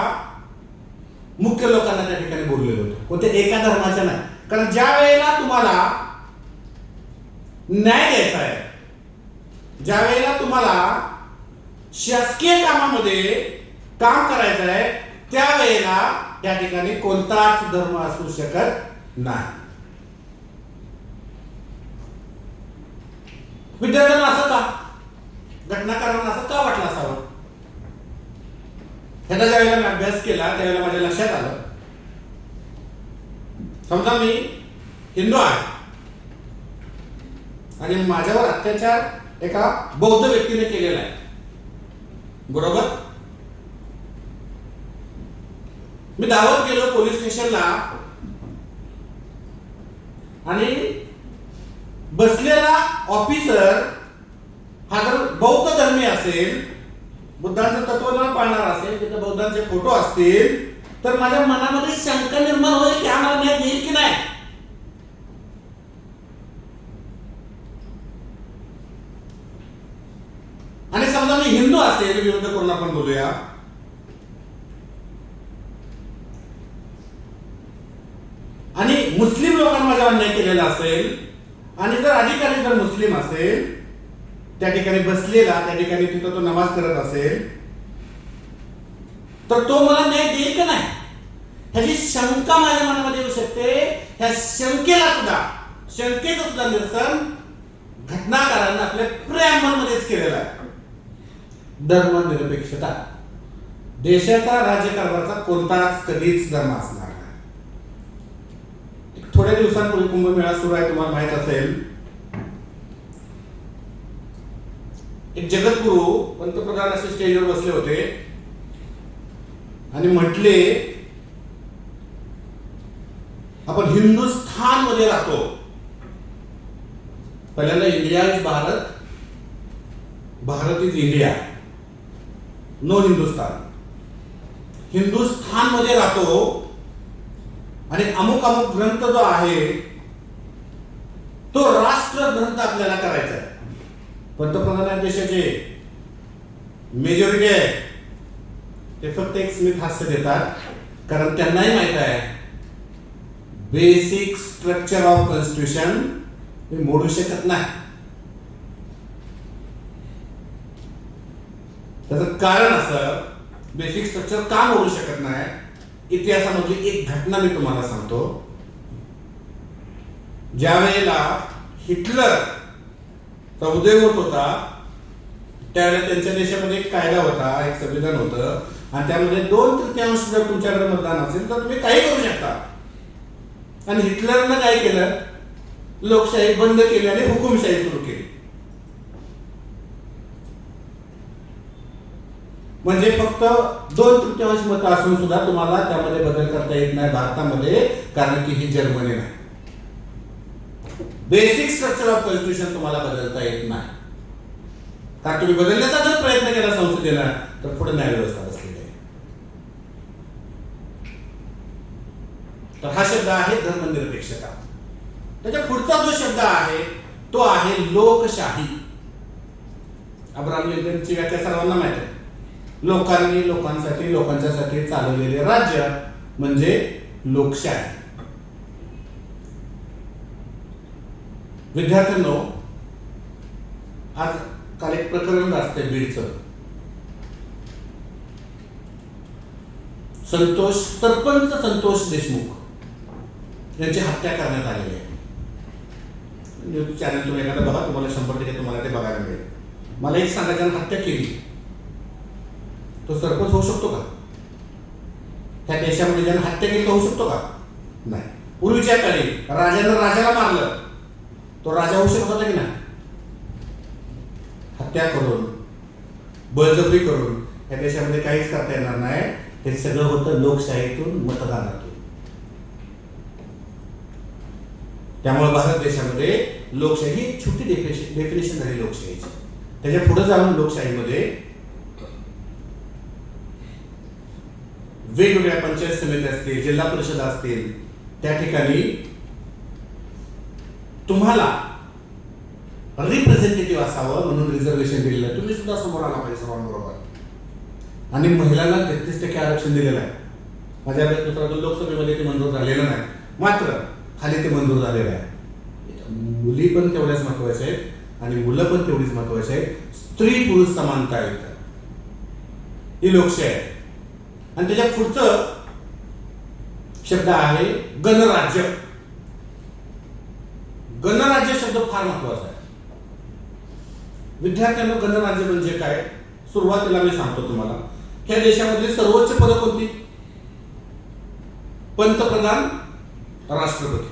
[SPEAKER 3] मुख्य लोकांना त्या ठिकाणी बोललेलं होतं. कोणत्या एका धर्माच्या नाही. कारण ज्या वेळेला तुम्हाला न्याय द्यायचा आहे, ज्या वेळेला तुम्हाला शासकीय कामामध्ये काम करायचं आहे, त्यावेळेला त्या ठिकाणी कोणताच धर्म असू शकत नाही. विद्यार्थ्यांना असं का, घटनाकारांना असं का वाटलं असावं? ह्याचा ज्यावेळेला मी अभ्यास केला त्यावेळेला माझ्या लक्षात आलं, समजा मी हिंदू आहे आणि माझ्यावर अत्याचार एका बौद्ध व्यक्तीने केलेला आहे, बरोबर? मी धावत गेलो पोलीस स्टेशनला आणि बसलेला ऑफिसर हा जर बौद्ध धर्मी असेल, बुद्धांचं तत्वज्ञान पाळणार असेल, तिथे बौद्धांचे फोटो असतील, तर माझ्या मनामध्ये शंका निर्माण होईल की हा मला न्याय देईल की नाही. आणि समजा मी हिंदू असेल, विरुद्ध करून आपण बोलूया, आणि मुस्लिम लोकांना माझा अन्याय केलेला असेल आणि जर अधिकारी जर मुस्लिम असेल, त्या ठिकाणी बसलेला, त्या ठिकाणी तिथं तो नमाज करत असेल, तर तो मला न्याय देईल का नाही ह्याची शंका माझ्या मनामध्ये येऊ शकते. ह्या शंकेचं सुद्धा निरसन घटनाकारांना आपल्या प्रेममध्येच केलेलं आहे. धर्मनिरपेक्षता, देशाचा राज्यकारभाराचा कोणताच कधीच धर्म असणार नाही. थोड्या दिवसांपूर्वी कुंभमेळा सुरू आहे, तुम्हाला माहित असेल. एक जगद्गुरु पंतप्रधान असे स्टेजवर बसले होते आणि म्हटले, आपण हिंदुस्थान मध्ये राहतो. पहिल्यांदा India is Bharat, Bharat is India, no Hindustan. Hindustan मध्ये राहतो आणि अमुक अमुक ग्रंथ जो आहे तो राष्ट्र ग्रंथ आपल्याला करायचा आहे. पंतप्रधान देशाचे मेजॉरिटी आहे ते फक्त एक स्मित हास्य देतात, कारण त्यांनाही माहित आहे बेसिक स्ट्रक्चर ऑफ कॉन्स्टिट्यूशन मोडू शकत नाही. त्याचं कारण असं, बेसिक स्ट्रक्चर का मोडू शकत नाही, इतिहासामधली एक घटना मी तुम्हाला सांगतो. ज्या वेळेला हिटलरचा उदय होत होता त्यावेळेला त्यांच्या देशामध्ये एक कायदा होता, एक संविधान होतं, आणि त्यामध्ये 2/3 जर तुमच्याकडे मतदान असेल तर तुम्ही काही करू शकता. आणि हिटलरनं काय केलं, लोकशाही बंद केली आणि हुकुमशाही सुरू केली. म्हणजे फक्त 2/3 मतं असून सुद्धा तुम्हाला त्यामध्ये बदल करता येत नाही भारतामध्ये, कारण की ही जर्मनी नाही. बेसिक स्ट्रक्चर ऑफ कॉन्स्टिट्यूशन तुम्हाला बदलता येत नाही. कारण तुम्ही बदलण्याचा जर प्रयत्न केला संसदेला तर पुढे न्यायव्यवस्था बसलेली आहे. तर हा शब्द आहे धर्मनिरपेक्षता. त्याच्या पुढचा जो शब्द आहे तो आहे लोकशाही. अब्राहम लिंकनची व्याख्या सर्वांना माहिती आहे. लोकांनी, लोकांसाठी, लोकांच्यासाठी चालवलेले राज्य म्हणजे लोकशाही. विद्यार्थ्यांनो, आज काल एक प्रकरण असते बीडचं. सरपंच संतोष देशमुख यांची हत्या करण्यात आलेली आहे. न्यूज चॅनल तुम्ही एखादा बघा, तुम्हाला 100% तुम्हाला ते बघायला मिळेल. मला एक सांगा, ज्यानं हत्या केली तो सरपंच होऊ शकतो का? त्या देशामध्ये ज्यानं हत्या केली तो होऊ शकतो का? नाही. पूर्वीच्या काळी राजानं राजाला मारलं, तो राजा होऊ शकत होता की नाही? हत्या करून, बळजबरी करून या देशामध्ये काहीच करता येणार नाही. हे सगळं होतं लोकशाहीतून, मतदानातून. त्यामुळे भारत देशामध्ये लोकशाही ही छोटी डेफिनेशन झाली लोकशाहीची. त्याच्या पुढे जाऊन लोकशाहीमध्ये वेगवेगळ्या पंचायत समिती असतील, जिल्हा परिषद असतील, त्या ठिकाणी तुम्हाला रिप्रेझेंटेटिव्ह असावं म्हणून रिझर्वेशन दिलेलं आहे. तुम्ही सुद्धा समोर आला पाहिजे सर्वांबरोबर. आणि महिलांना 33% आरक्षण दिलेलं आहे. माझ्या मित्रातून लोकसभेमध्ये ते मंजूर झालेलं नाही, मात्र खाली ते मंजूर झालेलं आहे. मुली पण तेवढ्याच महत्वाच्या आहेत आणि मुलं पण तेवढीच महत्वाची आहेत. स्त्री पुरुष समानता आहे, ही लोकशाही आहे. आणि त्याच्या पुढचं शब्द आहे गणराज्य. गणराज्य शब्द फार महत्वाचा आहे. विद्यार्थ्यांना गणराज्य म्हणजे काय, सुरुवातीला मी सांगतो तुम्हाला. ह्या देशामधली सर्वोच्च पद कोणती? पंतप्रधान, राष्ट्रपती.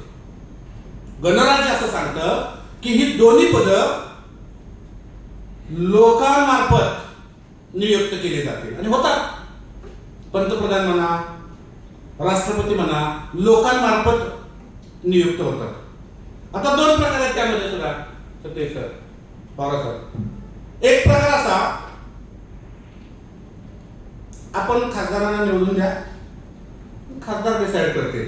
[SPEAKER 3] गणराज्य असं सांगतं की ही दोन्ही पद लोकांमार्फत नियुक्त केली जातील आणि होतात. पंतप्रधान म्हणा, राष्ट्रपती म्हणा, लोकांमार्फत नियुक्त होतात. आता 2 प्रकार आहेत त्यामध्ये सुद्धा. सर सर एक प्रकार असा, आपण खासदारांना निवडून द्या, खासदार डिसाइड करते,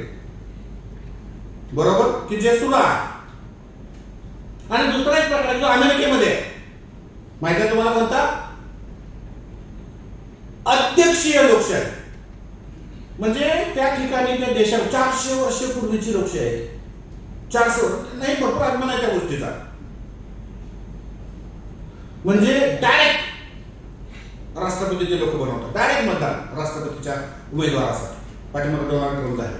[SPEAKER 3] बरोबर, की जे सुरू आहे. आणि दुसरा एक प्रकार जो अमेरिकेमध्ये आहे, माहिती आहे तुम्हाला कोणता? अध्यक्षीय लोकशाही. म्हणजे त्या ठिकाणी त्या देशात 400 वर्ष पूर्वीची लोकशाही आहे. 400 नाही, भरपूर आगमन आहे त्या गोष्टीचा. म्हणजे डायरेक्ट राष्ट्रपतीचे लोक बनवतात, डायरेक्ट मतदान राष्ट्रपतीच्या उमेदवारासाठी. पाठीमागे डोनाल्ड ट्रम्प आहे,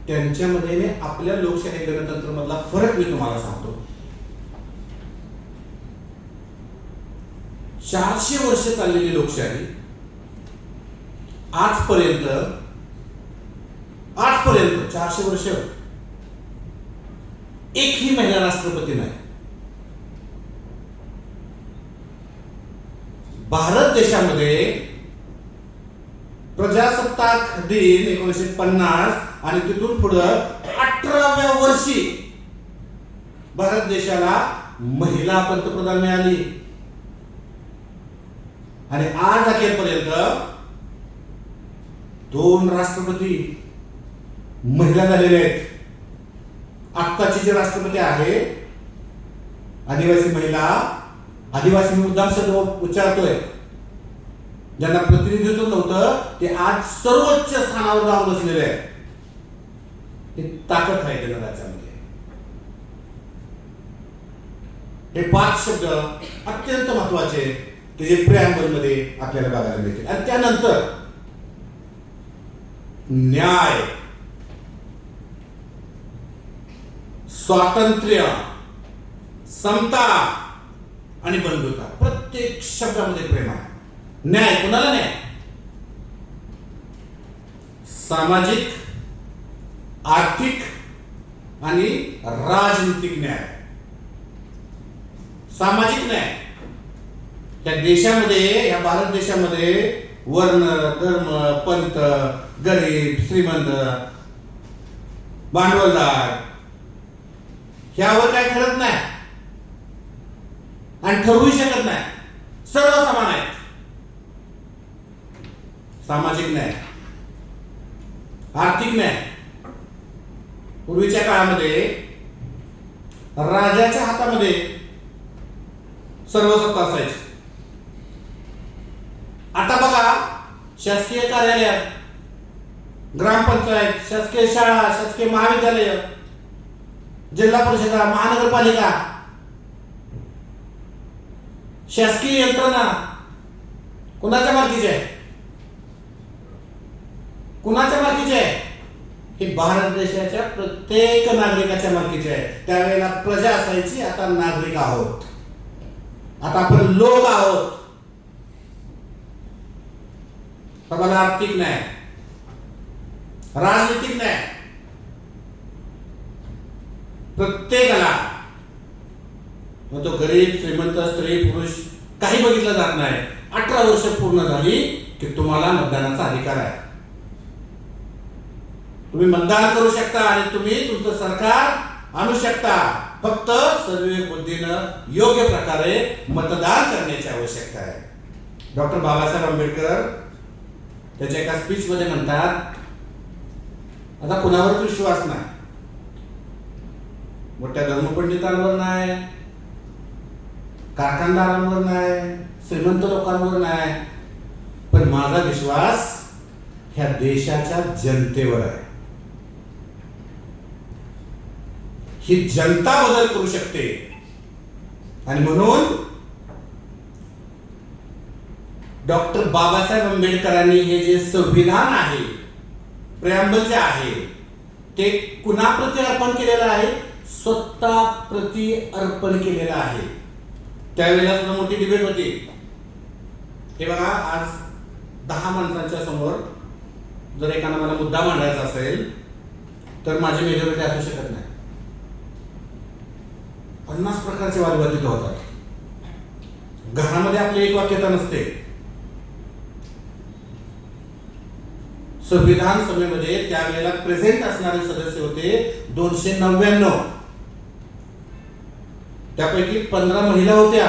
[SPEAKER 3] त्यांच्यामध्ये आपल्या लोकशाही गणतंत्र मधला फरक मी तुम्हाला सांगतो. 400 वर्ष चाललेली लोकशाही आजपर्यंत 400 वर्ष एकही महिला राष्ट्रपती नाही. भारत देशामध्ये प्रजासत्ताक दिन 1950 आणि तिथून पुढं 18व्या वर्षी भारत देशाला महिला पंतप्रधान मिळाली. आणि आज अखेरपर्यंत 2 राष्ट्रपती महिला झालेले आहेत. आत्ताची जे राष्ट्रपती आहे आदिवासी महिला, आदिवासी मुद्दाम शब्द उच्चारतोय, ज्यांना प्रतिनिधित्व नव्हतं ते आज सर्वोच्च स्थानावर जाऊन बसलेले आहेत. ही ताकद आहे त्या राज्यामध्ये. हे 5 शब्द अत्यंत महत्वाचे ते जे प्रिॲम्बल मध्ये आपल्याला बघायला मिळते. आणि त्यानंतर न्याय, स्वातंत्र्य, समता आणि बंधुता, प्रत्येक शब्दामध्ये प्रेम आहे. न्याय, कुणाला न्याय? सामाजिक, आर्थिक आणि राजनीतिक न्याय. सामाजिक न्याय, या देशामध्ये, या भारत देशामध्ये वर्ण, धर्म, पंथ, गरीब, श्रीमंत, भांडवलदार ह्यावर काय ठरत नाही आणि ठरवू शकत नाही. सर्व समान आहेत. सामाजिक न्याय, आर्थिक न्याय. पूर्वीच्या काळामध्ये राजाच्या हातामध्ये सर्व सत्ता असायची. आता बघा, शासकीय कार्यालयात, ग्रामपंचायत, शासकीय शाळा, शासकीय महाविद्यालय, जिल्हा परिषदा, महानगरपालिका, शासकीय यंत्रणा कुणाच्या मालकीची आहे? कुणाच्या मालकीची आहे? हे भारत देशाच्या प्रत्येक नागरिकाच्या मालकीची आहे. त्यावेळेला प्रजा असायची, आता नागरिक आहोत, आता आपण लोक आहोत. तुम्हाला आर्थिक न्याय, राजनीतिक न्याय, प्रत्येकाला, मग तो गरीब, श्रीमंत, स्त्री, पुरुष काही बघितलं जात नाही. 18 वर्ष पूर्ण झाली की तुम्हाला मतदानाचा अधिकार आहे. तुम्ही मतदान करू शकता आणि तुम्ही तुमचं सरकार आणू शकता. फक्त सविवेक बुद्धीनं योग्य प्रकारे मतदान करण्याची आवश्यकता आहे. डॉक्टर बाबासाहेब आंबेडकर त्याच्या एका स्पीच मध्ये म्हणतात, आता कुणावर विश्वास नाही, मोठ्या धर्मपंडितांवर नाही, कारखानदारांवर नाही, श्रीमंत लोकांवर नाही, पण माझा विश्वास ह्या देशाच्या जनतेवर आहे. ही जनता बदल करू शकते. आणि म्हणून डॉक्टर बाबासाहेब आंबेडकरांनी हे जे संविधान आहे, प्रिॲम्बल जे आहे, ते कुणाप्रती अर्पण केलेलं आहे? स्वतः प्रति अर्पण केलेलं आहे. त्यावेळेला सुद्धा मोठी डिबेट होती. हे बघा, आज 10 माणसांच्या समोर जर एकाला मला मुद्दा मांडायचा असेल तर माझी मेजॉरिटी असू शकत नाही. 50 प्रकारचे वादविवाद तिथे होतात. घरामध्ये आपली एक वाक्यता नसते. संविधान सभेमध्ये त्यावेळेला प्रेझेंट असणारे सदस्य होते 299. त्यापैकी 15 महिला होत्या.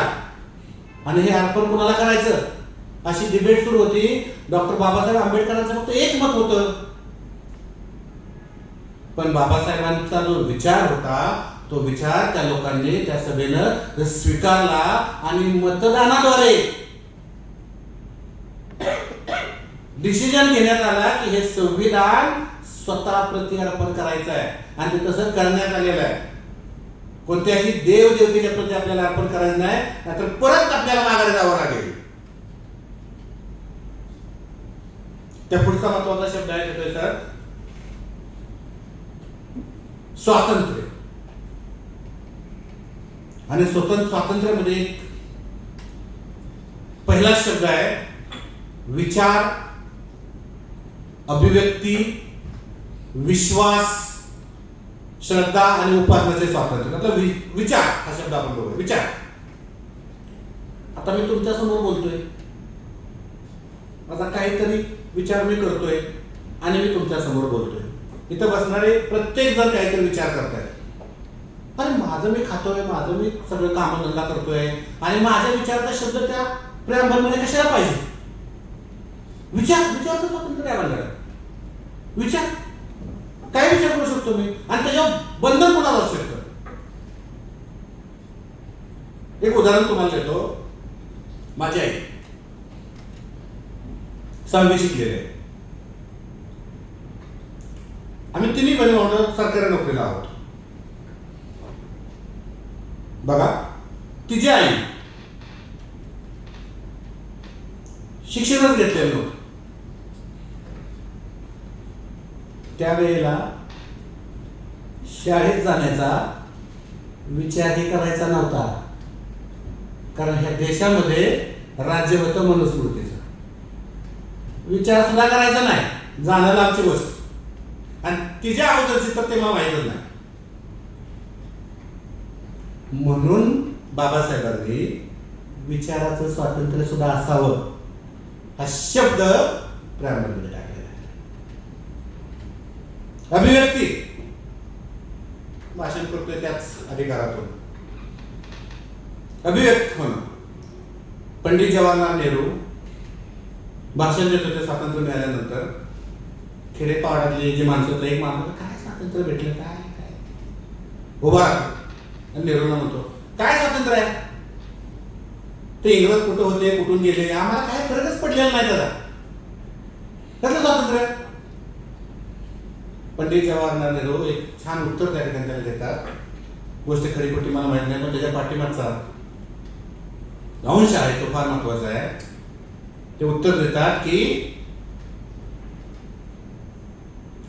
[SPEAKER 3] आणि हे अर्पण कुणाला करायचं अशी डिबेट सुरू होती. डॉक्टर बाबासाहेब आंबेडकरांचं फक्त एक मत होतं, पण बाबासाहेबांचा जो विचार होता तो विचार त्या लोकांनी, त्या सभेनं स्वीकारला आणि मतदानाद्वारे डिसिजन घेण्यात आला की हे संविधान स्वतः प्रति अर्पण करायचं आहे. आणि ते तसं करण्यात आलेलं आहे. कोणत्याही देव देवतेच्या प्रती आपल्याला अर्पण करायचं नाही, नाहीतर परत आपल्याला माघारी जावं लागेल. त्या पुढचा महत्वाचा शब्द आहे सर, स्वातंत्र्य. आणि स्वातंत्र्यामध्ये पहिला शब्द आहे विचार, अभिव्यक्ती, विश्वास, श्रद्धा आणि उपासनेचे स्वातंत्र्य. मतलब विचार हा शब्द आपण बघूया. विचार, आता मी तुमच्या समोर बोलतोय, माझा काहीतरी विचार मी करतोय आणि मी तुमच्या समोर बोलतोय. इथं बसणारे प्रत्येक जण काहीतरी विचार करताय. अरे माझं मी खातोय, माझं मी सगळं कामधंदा करतोय आणि माझ्या विचाराचा शब्द त्या प्रिॲम्बल मध्ये कशाला पाहिजे? विचार स्वातंत्र्य आहे. विचार काय विचार करू शकतो मी आणि त्याच्यावर बंधन कोणाला असू शकतं? एक उदाहरण तुम्हाला देतो. माझी आई 6वी शिकलेली आहे. आम्ही तिन्ही बहीण भाऊ सरकारी नोकरीला आहोत. बघा, तिची आई शिक्षणच घेतलेलं नव्हतं. त्यावेळेला शाळेत जाण्याचा विचारही करायचा नव्हता, कारण ह्या देशामध्ये राज्य होतं मनुस्मृतीचं. विचार सुद्धा करायचा नाही, जाणं लांबची गोष्ट. आणि तिच्या अगोदरची तर तेव्हा माहीतच नाही. म्हणून बाबासाहेबांनी विचाराचं स्वातंत्र्य सुद्धा असावं हा शब्द प्रेममध्ये टाकलेला आहे. अभिव्यक्ती भाषण करतोय त्याच अधिकारातून अभिव्यक्त होणं. पंडित जवाहरलाल नेहरू भाषण देत होते स्वातंत्र्य मिळाल्यानंतर. खेडेपाड्यातले जे माणसं होते, एक माणूस काय स्वातंत्र्य भेटलं, काय काय उभा आणि नेहरूला म्हणतो काय स्वातंत्र्य आहे, ते इंग्रज कुठं होते, कुठून गेले, आम्हाला काय फरकच पडलेला नाही त्याला, कसलं स्वातंत्र्य. पंडित जवाहरलाल नेहरू एक छान उत्तर त्या ठिकाणी त्याला देतात. गोष्ट खरी खोटी मला माहित नाही, पण त्याच्या पाठीमागचा अंश आहे तो फार महत्वाचा आहे. ते उत्तर देतात की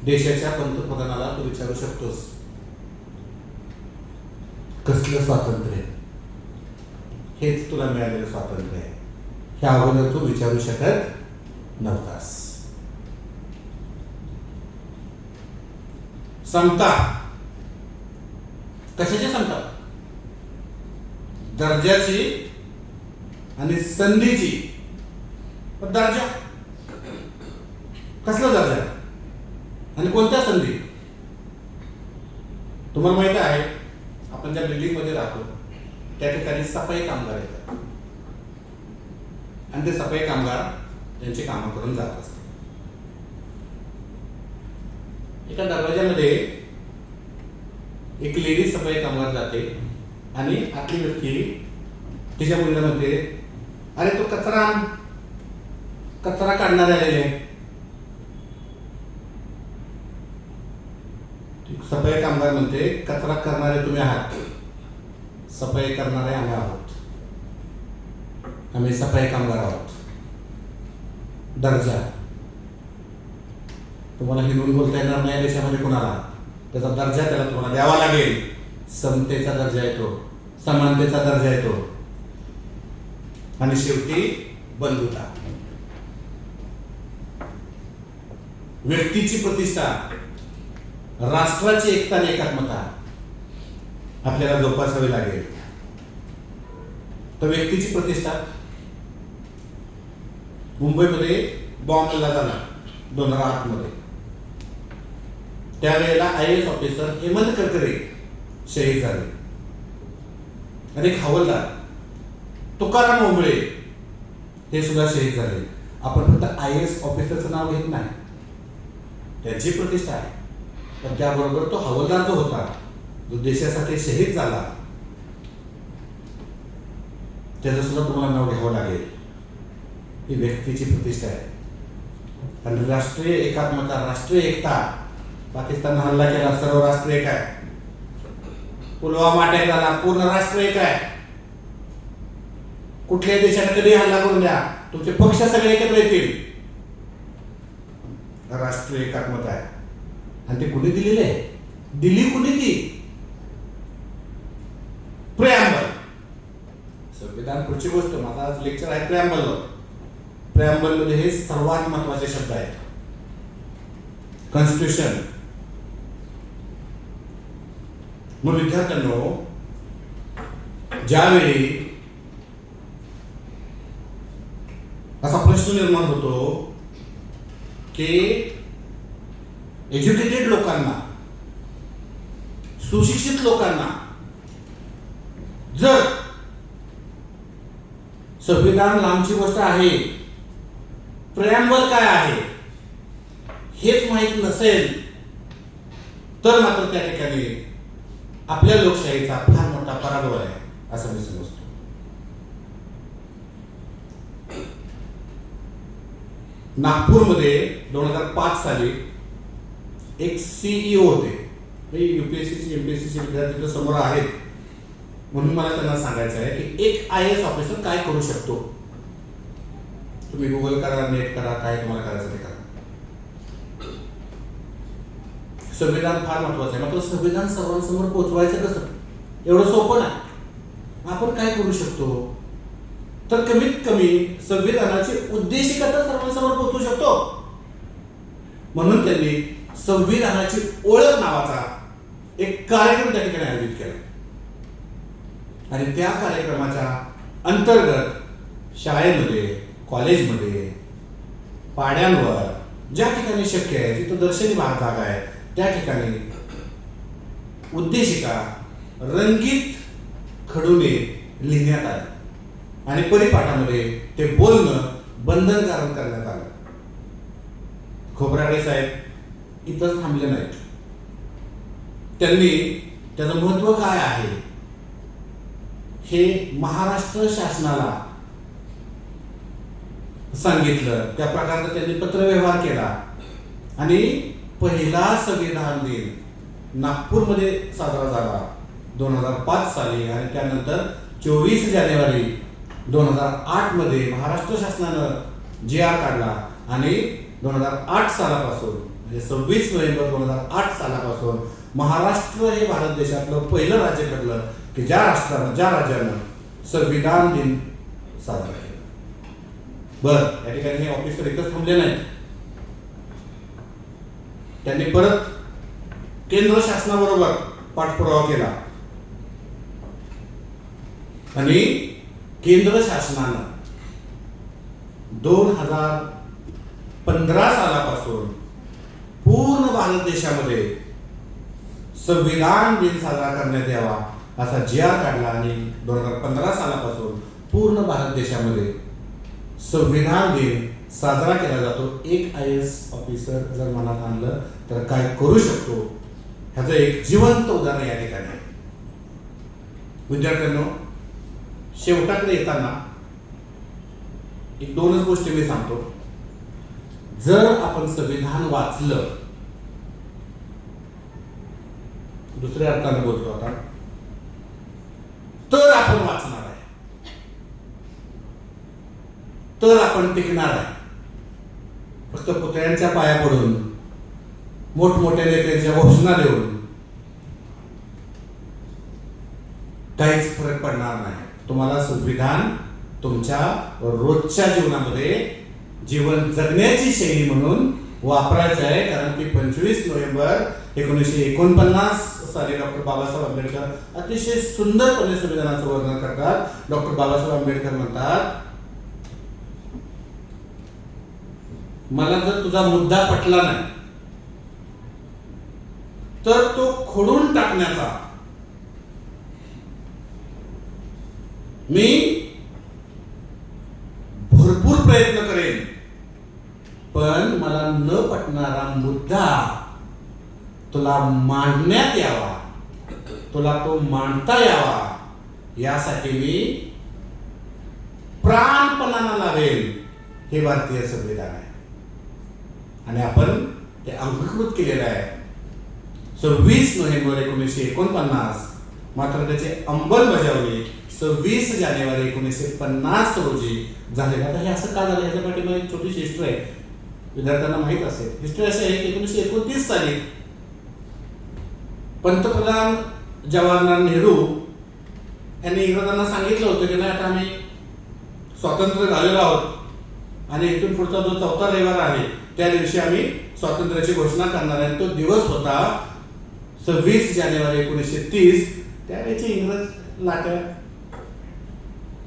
[SPEAKER 3] देशाच्या पंतप्रधानाला तू विचारू शकतोस कसलं स्वातंत्र्य, हेच तुला मिळालेलं स्वातंत्र्य आहे, ह्या अगोदर तू विचारू शकत नव्हतास. समता, कशाची समता? दर्जाची आणि संधीची. दर्जा, कसला दर्जा आणि कोणत्या संधी? तुम्हाला माहित आहे आपण ज्या बिल्डिंग मध्ये राहतो त्या ठिकाणी सफाई कामगार येतात आणि ते सफाई कामगार त्यांची कामं करून जात असतात. एका दरवाजामध्ये एक लेडी सफाई कामगार जाते आणि आतली व्यक्ती तिच्या मुलीला म्हणते, अरे तो कचरा काढणार आलेले. सफाई कामगार म्हणते, कचरा करणारे तुम्ही आहात, सफाई करणारे आम्ही आहोत, आम्ही सफाई कामगार आहोत. दर्जा तुम्हाला हिंदून बोलता येणार नाही देशामध्ये कोणाला, त्याचा दर्जा त्याला तुम्हाला द्यावा लागेल. समतेचा दर्जा येतो, समानतेचा दर्जा येतो आणि शेवटी बंधुता, व्यक्तीची प्रतिष्ठा, राष्ट्राची एकता आणि एकात्मता आपल्याला जोपासावी लागेल. तर व्यक्तीची प्रतिष्ठा, मुंबईमध्ये बॉम्ब हल्ला झाला 2008 मध्ये. त्यावेळेला IAS ऑफिसर हेमंत करकरे शहीद झाले आणि एक हवालदार तुकाराम ओंबळे हे सुद्धा शहीद झाले. आपण फक्त IAS ऑफिसरचं नाव घेत नाही, त्याची प्रतिष्ठा आहे, पण त्याबरोबर तो हवालदार जो होता, जो देशासाठी शहीद झाला, त्याचं सुद्धा तुम्हाला नाव घ्यावं लागेल. ही व्यक्तीची प्रतिष्ठा आहे. आणि राष्ट्रीय एकात्मता, राष्ट्रीय एकता, पाकिस्तान हल्ला केला, सर्व राष्ट्र एक आहे. पुलवामा अटॅक झाला, पूर्ण राष्ट्र एक आहे. कुठल्याही देशाने कधी हल्ला करून द्या, तुमचे पक्ष सगळे एकत्र येतील. राष्ट्रीय एकात्मता आहे आणि ते कुणी दिलेले आहे? दिली कुणी ती? प्रेअम्बल. संविधान पुढची गोष्ट, माझा आज लेक्चर आहे प्रेअम्बलवर. प्रेअम्बल मध्ये हे सर्वात महत्वाचे शब्द आहेत. कॉन्स्टिट्यूशन. मग विद्यार्थ्यांनो, ज्यावेळी असा प्रश्न निर्माण होतो की एज्युकेटेड लोकांना, सुशिक्षित लोकांना जर संविधान लांबची गोष्ट आहे, प्रेअम्बल काय आहे हेच माहीत नसेल, तर मात्र त्या ठिकाणी आपल्या लोकशाहीचा फार मोठा पराभव आहे असं मी समजतो. नागपूरमध्ये 2005 साली एक CEO होते. UPSC MPSC विद्यार्थी समोर आहेत. म्हणून मला त्यांना सांगायचं आहे की एक IAS ऑफिसर काय करू शकतो. तुम्ही गुगल करा, नेट करा, काय तुम्हाला करायचं ते करा. संविधान फार महत्वाचं आहे. मात्र संविधान सर्वांसमोर पोहोचवायचं कसं? एवढं सोपं नाही. आपण काय करू शकतो? तर कमीत कमी संविधानाची उद्देशिका तर सर्वांसमोर पोहोचू शकतो. म्हणून त्यांनी संविधानाची ओळख नावाचा एक कार्यक्रम त्या ठिकाणी आयोजित केला आणि त्या कार्यक्रमाच्या अंतर्गत शाळेमध्ये, कॉलेजमध्ये, पाड्यांवर ज्या ठिकाणी शक्य आहे तिथं दर्शनी भाग आहे त्या ठिकाणी उद्देशिका रंगीत खडूने लिहिण्यात आली आणि परिपाठामध्ये ते बोलणं बंधनकारक करण्यात आलं. खोब्रागडे साहेब इथंच थांबले नाहीत. त्यांनी त्याचं महत्व काय आहे हे महाराष्ट्र शासनाला सांगितलं. त्या प्रकारचा त्यांनी पत्रव्यवहार केला आणि पहिला संविधान दिन नागपूरमध्ये साजरा झाला 2005 साली आणि त्यानंतर 24 जानेवारी 2008 मध्ये महाराष्ट्र शासनानं GR काढला आणि 2008 सालापासून म्हणजे 26 नोव्हेंबर 2008 सालापासून महाराष्ट्र हे भारत देशातलं पहिलं राज्य ठरलं की ज्या राज्यानं संविधान दिन साजरा केला. बर, या ठिकाणी हे ऑफिसर एकच थांबले नाहीत. त्यांनी परत केंद्र शासनाबरोबर पाठपुरावा केला आणि केंद्र शासनानं 2015 सालापासून पूर्ण भारत देशामध्ये संविधान दिन साजरा करण्यात यावा असा GR काढला आणि 2015 सालापासून पूर्ण भारत देशामध्ये संविधान दिन साजरा केला जातो. एक IAS ऑफिसर जर मनात आणलं तर काय करू शकतो ह्याचं एक जिवंत उदाहरण या ठिकाणी आहे. विद्यार्थ्यांनो, शेवटाकडे येताना एक दोनच गोष्टी मी सांगतो. जर आपण संविधान वाचलं, दुसऱ्या अर्थाने बोलतो आता, तर आपण वाचणार आहे, तर आपण टिकणार आहे. फक्त पुतळ्यांच्या पाया पडून मोठमोठ्या नेत्यांच्या घोषणा देऊन काहीच फरक पडणार नाही. तुम्हाला संविधान तुमच्या रोजच्या जीवनामध्ये जीवन जगण्याची शैली म्हणून वापरायचं आहे. कारण की 25 नोव्हेंबर 1949 साली डॉक्टर बाबासाहेब आंबेडकर अतिशय सुंदरपणे संविधानाचं वर्णन करतात. डॉक्टर बाबासाहेब आंबेडकर म्हणतात, मला जर तुझा मुद्दा पटला नाही तर तो खोडून टाकण्याचा मी भरपूर प्रयत्न करेन, पण मला न पटणारा मुद्दा तुला मांडण्यात यावा, तुला तो मांडता यावा यासाठी मी प्राणपणानं लावेल. हे भारतीय संविधान आहे आणि आपण ते अंगीकृत केलेलं आहे 26 नोव्हेंबर 1949. मात्र त्याची अंमलबजावणी 26 जानेवारी 1950 रोजी झालेलं. आता हे असं का झालं याच्या पाठीमागे एक छोटीशी हिस्ट्री आहे, विद्यार्थ्यांना माहित असेल. हिस्ट्री अशी आहे की 1929 साली पंतप्रधान जवाहरलाल नेहरू यांनी इंग्रजांना सांगितलं होतं की नाही, आता आम्ही स्वातंत्र्य झालेलो आहोत आणि इथून पुढचा जो 4था रविवार आहे त्या दिवशी आम्ही स्वातंत्र्याची घोषणा करणार आहे. तो दिवस होता 26 जानेवारी 1930. त्यावेळेचे इंग्रज लाट्या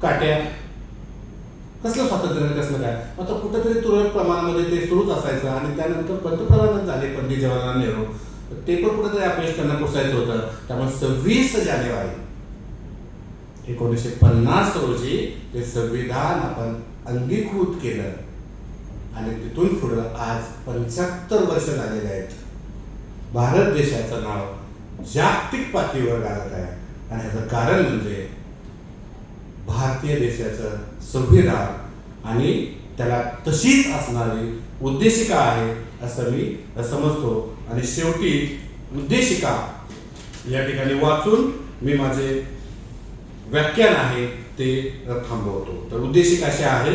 [SPEAKER 3] काट्या कसलं स्वातंत्र्य कसलं काय, आता कुठेतरी तुरळक प्रमाणामध्ये ते सुरूच असायचं. आणि त्यानंतर पंतप्रधानच झाले पंडित जवाहरलाल नेहरू, ते पण कुठेतरी अपयश त्यांना पोसायचं होतं. त्यामुळे 26 जानेवारी 1950 रोजी ते संविधान आपण अंगीकृत केलं आणि तिथून पुढं आज 75 वर्ष झालेले आहेत. भारत देशाचं नाव जागतिक पातळीवर गाजत आहे आणि ह्याचं कारण म्हणजे भारतीय देशाचं संविधान आणि त्याला तशीच असणारी उद्देशिका आहे असं मी समजतो. आणि शेवटी उद्देशिका या ठिकाणी वाचून मी माझे व्याख्यान आहे ते थांबवतो. तर उद्देशिका अशी आहे,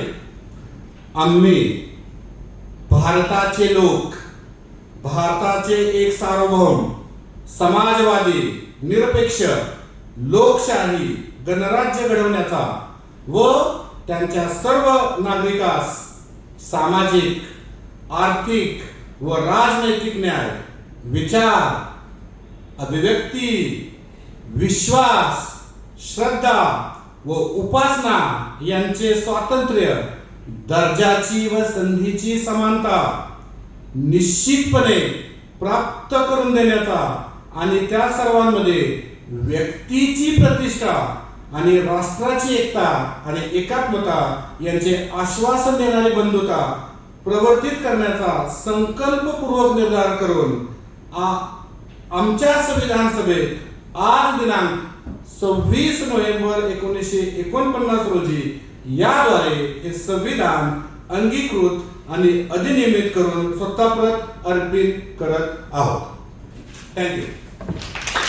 [SPEAKER 3] आम्ही भारताचे लोक, भारताचे एक सार्वभौम समाजवादी निरपेक्ष लोकशाही गणराज्य घडवण्याचा व त्यांच्या सर्व नागरिकास सामाजिक, आर्थिक व राजनैतिक न्याय, विचार, अभिव्यक्ती, विश्वास, श्रद्धा व उपासना यांचे स्वातंत्र्य, दर्जाची व संधीची समानता निश्चितपणे प्राप्त करून देण्याचा आणि त्या सर्वांमध्ये व्यक्तीची प्रतिष्ठा आणि राष्ट्राची एकता आणि एकात्मता यांचे आश्वासन देणारी बंधुता प्रवर्तित करण्याचा संकल्पपूर्वक निर्धार करून आमच्या संविधान सभेत आज दिनांक 26 नोव्हेंबर 1949 रोजी याद्वारे हे संविधान अंगीकृत आणि अधिनियमित करून स्वतःप्रत अर्पित करत आहोत. थँक्यू.